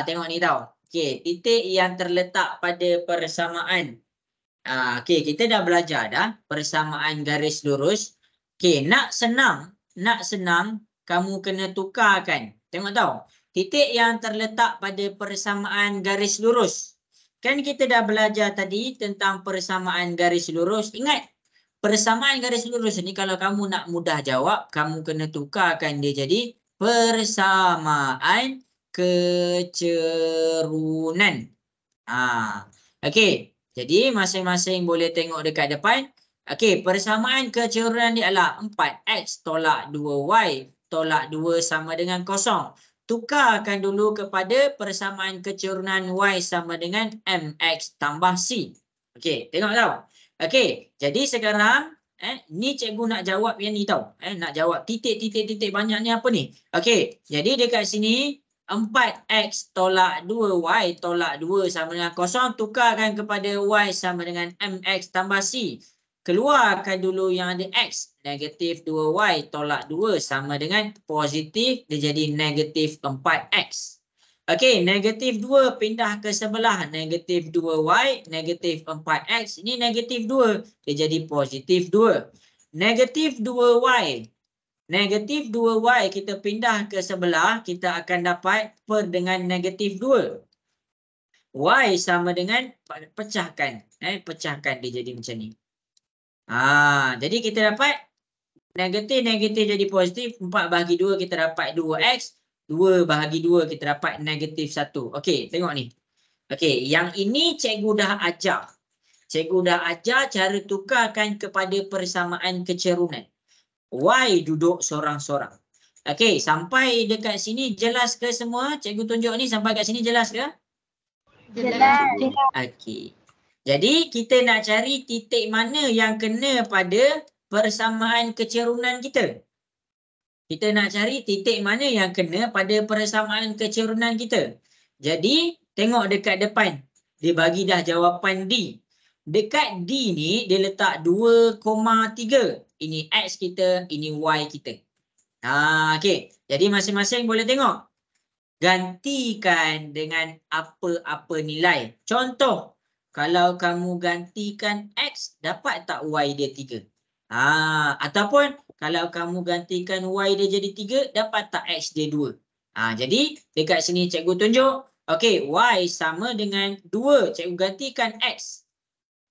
tengok ni tau. Okey, titik yang terletak pada persamaan. Okey, kita dah belajar dah persamaan garis lurus. Okey, nak senang kamu kena tukarkan. Tengok tau. Titik yang terletak pada persamaan garis lurus. Kan kita dah belajar tadi tentang persamaan garis lurus. Ingat, persamaan garis lurus ni kalau kamu nak mudah jawab, kamu kena tukarkan dia jadi persamaan kecerunan. Okey, jadi masing-masing boleh tengok dekat depan. Okey, persamaan kecerunan ni adalah 4x tolak 2y tolak 2 sama dengan 0. Tukarkan dulu kepada persamaan kecerunan y sama dengan mx tambah c. Okey, tengok tau. Okey, jadi sekarang ni cikgu nak jawab yang ni tau. Nak jawab titik-titik banyak ni apa ni? Okey, jadi dekat sini 4x tolak 2y tolak 2 sama dengan 0. Tukarkan kepada y sama dengan mx tambah c. Keluarkan dulu yang ada x. -2y tolak 2 sama dengan positif. Dia jadi -4x. Okey, -2 pindah ke sebelah. -2y, -4x. Ini -2. Dia jadi +2. -2y. -2y kita pindah ke sebelah. Kita akan dapat per dengan -2. Y sama dengan pecahkan. Pecahkan dia jadi macam ni. Jadi kita dapat negatif jadi positif. 4/2 kita dapat 2x. 2/2 kita dapat -1. Okey, tengok ni. Okey, yang ini cikgu dah ajar. Cikgu dah ajar cara tukarkan kepada persamaan kecerunan. Y duduk sorang-sorang. Okey, sampai dekat sini jelas ke semua? Cikgu tunjuk ni sampai kat sini jelas ke? Jelas. Okey. Jadi kita nak cari titik mana yang kena pada persamaan kecerunan kita. Kita nak cari titik mana yang kena pada persamaan kecerunan kita. Jadi tengok dekat depan. Dia bagi dah jawapan D. Dekat D ni dia letak 2,3. Ini X kita, ini Y kita. Okey. Jadi masing-masing boleh tengok. Gantikan dengan apa-apa nilai. Contoh, kalau kamu gantikan X, dapat tak Y dia 3? Ataupun kalau kamu gantikan Y dia jadi 3, dapat tak X dia 2? Jadi dekat sini cikgu tunjuk. Okey, Y sama dengan 2. Cikgu gantikan X.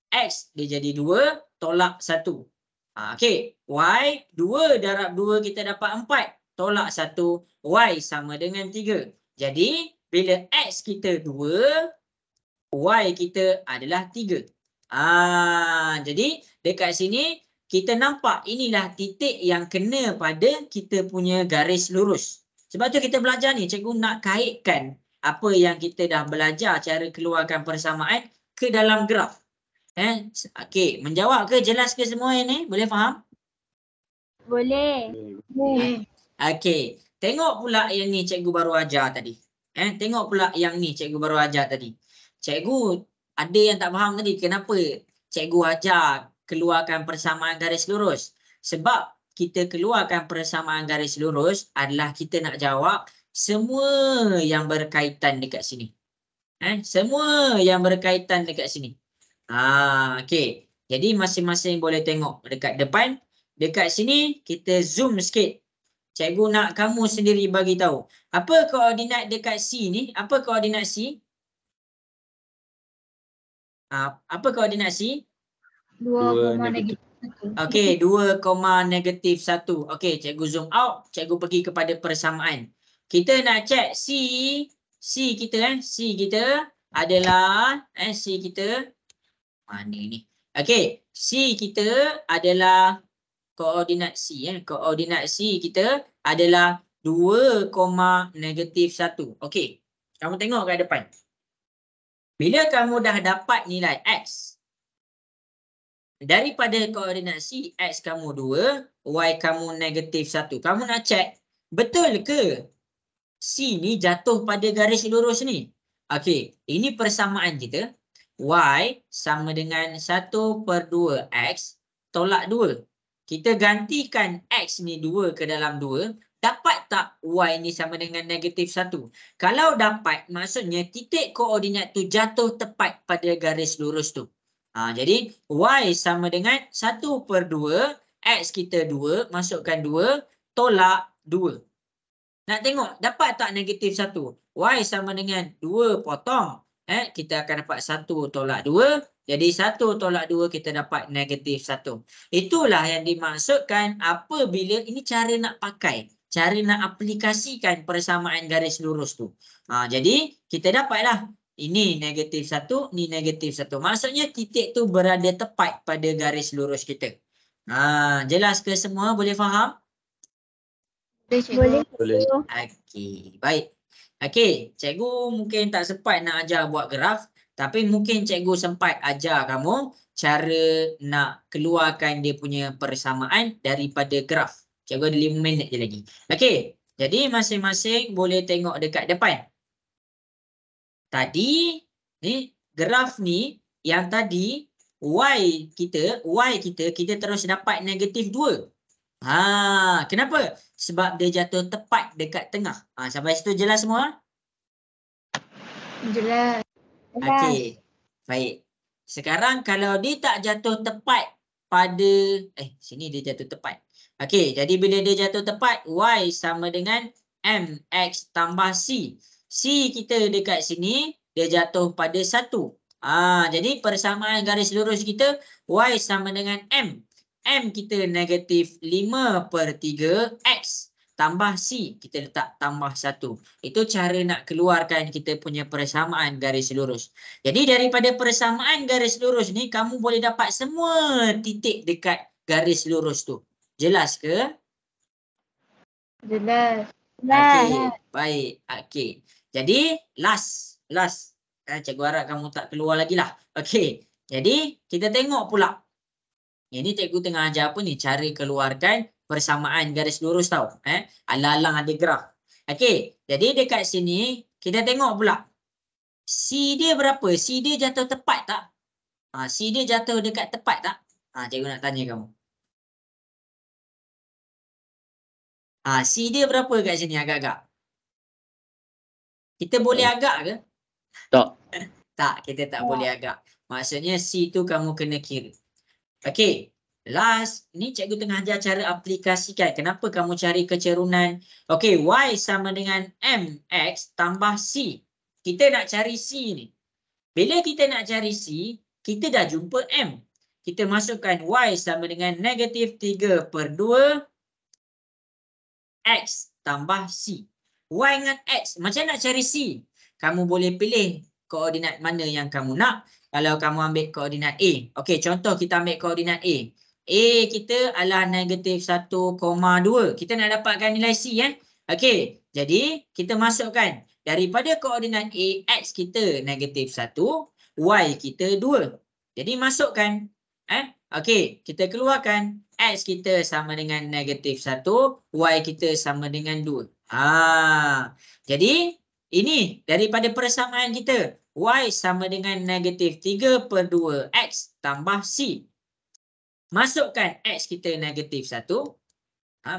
X dia jadi 2, tolak 1. Okey, Y 2 darab 2 kita dapat 4. Tolak 1, Y sama dengan 3. Jadi, bila X kita 2, Y kita adalah 3. Jadi, dekat sini kita nampak inilah titik yang kena pada kita punya garis lurus. Sebab tu kita belajar ni, cikgu nak kaitkan apa yang kita dah belajar cara keluarkan persamaan ke dalam graf. Okey, menjawab ke, jelas ke semua ini? Boleh faham? Boleh. Okey, tengok pula yang ni cikgu baru ajar tadi. Tengok pula yang ni cikgu baru ajar tadi. Cikgu ada yang tak faham tadi, kenapa cikgu ajar keluarkan persamaan garis lurus? Sebab kita keluarkan persamaan garis lurus adalah kita nak jawab semua yang berkaitan dekat sini. Semua yang berkaitan dekat sini. Okey. Jadi masing-masing boleh tengok dekat depan. Dekat sini kita zoom sikit. Cikgu nak kamu sendiri bagi tahu. Apa koordinat dekat C ni? Apa koordinat C? Apa koordinat C? 2, negatif 1. Okey, 2,-1. Okey, cikgu zoom out. Cikgu pergi kepada persamaan. Kita nak check C kita C kita adalah C kita mana ni? Okey, C kita adalah koordinat C. Koordinat C kita adalah 2,-1. Okey, kamu tengok kat depan. Bila kamu dah dapat nilai X, daripada koordinat C, X kamu 2, Y kamu -1. Kamu nak check, betul ke C ni jatuh pada garis lurus ni? Okey, ini persamaan kita. Y sama dengan 1/2X tolak 2. Kita gantikan X ni 2 ke dalam 2. Dapat tak Y ni sama dengan -1? Kalau dapat, maksudnya titik koordinat tu jatuh tepat pada garis lurus tu. Jadi Y sama dengan 1/2. X kita 2, masukkan 2, tolak 2. Nak tengok, dapat tak -1? Y sama dengan 2 potong. Kita akan dapat 1 tolak 2. Jadi 1 tolak 2 kita dapat -1. Itulah yang dimaksudkan apabila ini cara nak pakai. Cara nak aplikasikan persamaan garis lurus tu. Jadi kita dapatlah. Ini -1, ni -1. Maksudnya titik tu berada tepat pada garis lurus kita. Jelas ke semua? Boleh faham? Boleh. Okey, baik. Okey, cikgu mungkin tak sempat nak ajar buat graf, tapi mungkin cikgu sempat ajar kamu cara nak keluarkan dia punya persamaan daripada graf. Cikgu ada 5 minit je lagi. Okey, jadi masing-masing boleh tengok dekat depan. Tadi ni graf ni yang tadi Y kita terus dapat -2. Kenapa? Sebab dia jatuh tepat dekat tengah. Sampai situ jelas semua? Jelas. Okey. Baik. Sekarang kalau dia tak jatuh tepat pada sini dia jatuh tepat. Okey, jadi bila dia jatuh tepat, Y sama dengan MX tambah C. C kita dekat sini dia jatuh pada 1. Jadi persamaan garis lurus kita Y sama dengan M. M kita -5/3X tambah C. Kita letak tambah 1. Itu cara nak keluarkan kita punya persamaan garis lurus. Jadi daripada persamaan garis lurus ni, kamu boleh dapat semua titik dekat garis lurus tu. Jelas ke? Jelas. Okey, baik. Okey. Jadi last. Cikgu harap kamu tak keluar lagi lah. Okey. Jadi kita tengok pula. Ini cikgu tengah ajar apa ni? Cara keluarkan persamaan garis lurus tau. Alang-alang ada graf. Okey, jadi dekat sini kita tengok pula. C dia berapa? C dia jatuh tepat tak? C dia jatuh dekat tepat tak? Cikgu nak tanya kamu. C dia berapa kat sini agak-agak? Kita boleh agak ke? Tak. Tak, kita tak boleh agak. Maksudnya C tu kamu kena kira. Okey. Last, ni cikgu tengah ajar cara aplikasikan. Kenapa kamu cari kecerunan? Okey, Y sama dengan MX tambah C. Kita nak cari C ni. Bila kita nak cari C, kita dah jumpa M. Kita masukkan Y sama dengan negatif 3/2 X tambah C. Y dengan X. Macam nak cari C? Kamu boleh pilih koordinat mana yang kamu nak. Kalau kamu ambil koordinat A. Okey, contoh kita ambil koordinat A. A kita adalah negatif 1,2. Kita nak dapatkan nilai C. Okey, jadi kita masukkan. Daripada koordinat A, X kita negatif 1, Y kita 2. Jadi masukkan. Okey, kita keluarkan. X kita sama dengan negatif 1, Y kita sama dengan 2. Jadi ini daripada persamaan kita. Y sama dengan negatif 3/2 X tambah C. Masukkan X kita negatif 1.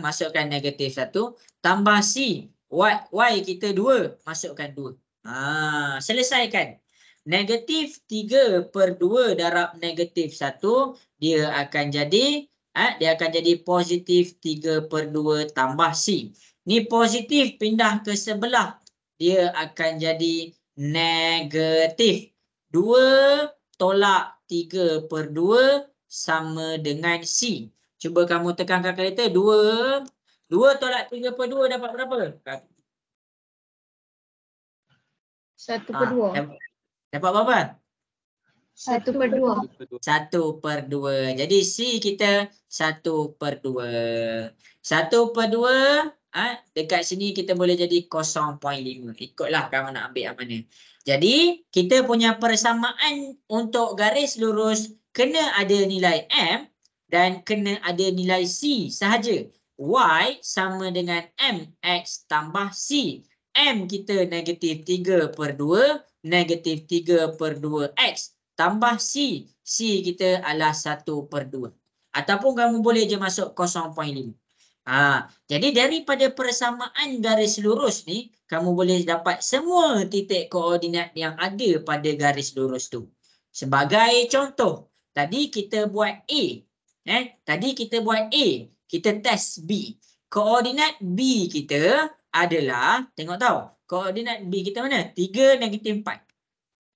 Masukkan negatif 1. Tambah C. Y kita 2. Masukkan 2. Selesaikan. Negatif 3/2 darab negatif 1. Dia akan jadi positif 3/2 tambah C. Ni positif pindah ke sebelah. Dia akan jadi negatif. 2 tolak 3/2 sama dengan C. Cuba kamu tekan kalkulator. 2 tolak 3/2 dapat berapa? 1/2. Dapat berapa? 1/2. 1/2. Jadi C kita 1/2. 1/2 dekat sini kita boleh jadi 0.5. Ikutlah kamu nak ambil yang mana. Jadi kita punya persamaan untuk garis lurus kena ada nilai M dan kena ada nilai C sahaja. Y sama dengan MX tambah C. M kita negatif 3/2, negatif 3/2 X tambah C. C kita adalah 1/2. Ataupun kamu boleh je masuk 0.5. Jadi daripada persamaan garis lurus ni, kamu boleh dapat semua titik koordinat yang ada pada garis lurus tu. Sebagai contoh, tadi kita buat A. Tadi kita buat A. Kita test B. Koordinat B kita adalah, tengok tahu, koordinat B kita mana? 3, negatif 4.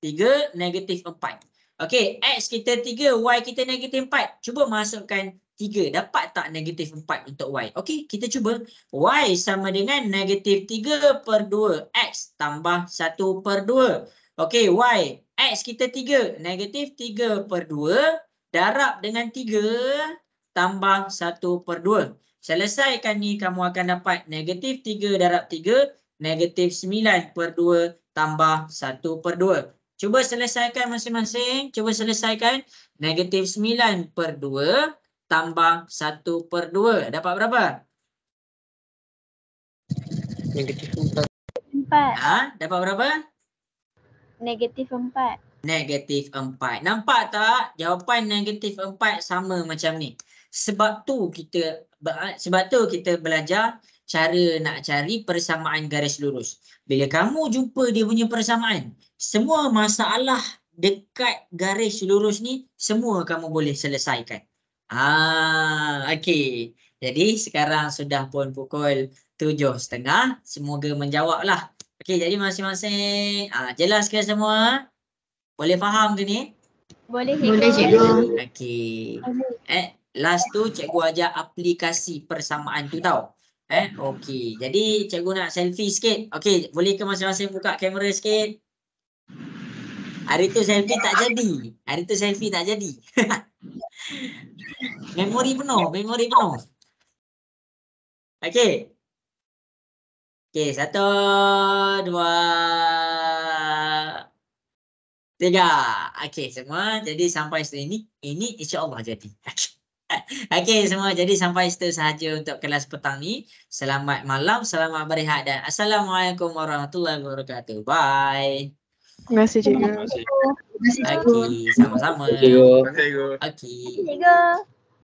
3, negatif 4. Okey, X kita 3, Y kita negatif 4. Cuba masukkan 3. Dapat tak negatif 4 untuk Y? Okey, kita cuba. Y sama dengan negatif 3/2 X tambah 1/2. Okey, Y. X kita 3. Negatif 3/2 darab dengan 3 tambah 1/2. Selesaikan ni, kamu akan dapat negatif 3 darab 3. Negatif 9/2 tambah 1/2. Cuba selesaikan masing-masing. Cuba selesaikan. Negatif 9/2 tambah 1/2. Dapat berapa? Negatif 4. 4. Dapat berapa? Negatif 4. Negatif 4. Nampak tak? Jawapan negatif 4 sama macam ni. Sebab tu kita belajar cara nak cari persamaan garis lurus. Bila kamu jumpa dia punya persamaan, semua masalah dekat garis lurus ni semua kamu boleh selesaikan. Okey. Jadi sekarang sudah pun pukul 7.30. Semoga menjawablah. Okey, jadi masing-masing jelas ke semua? Boleh faham ke ni? Boleh cikgu. Okey. Last tu cikgu ajar aplikasi persamaan tu tau. Okey. Jadi cikgu nak selfie sikit. Okey, boleh ke masing-masing buka kamera sikit? Hari tu selfie tak jadi. Memori penuh. Okey. Okey, 1, 2, 3. Okey semua. Jadi sampai sini ini insya-Allah jadi. Okey semua. Jadi sampai situ sahaja untuk kelas petang ni. Selamat malam, selamat berehat dan assalamualaikum warahmatullahi wabarakatuh. Bye. Terima kasih cikgu. Terima kasih. Okey, sama-sama. Terima kasih, cikgu. Okey. Cikgu.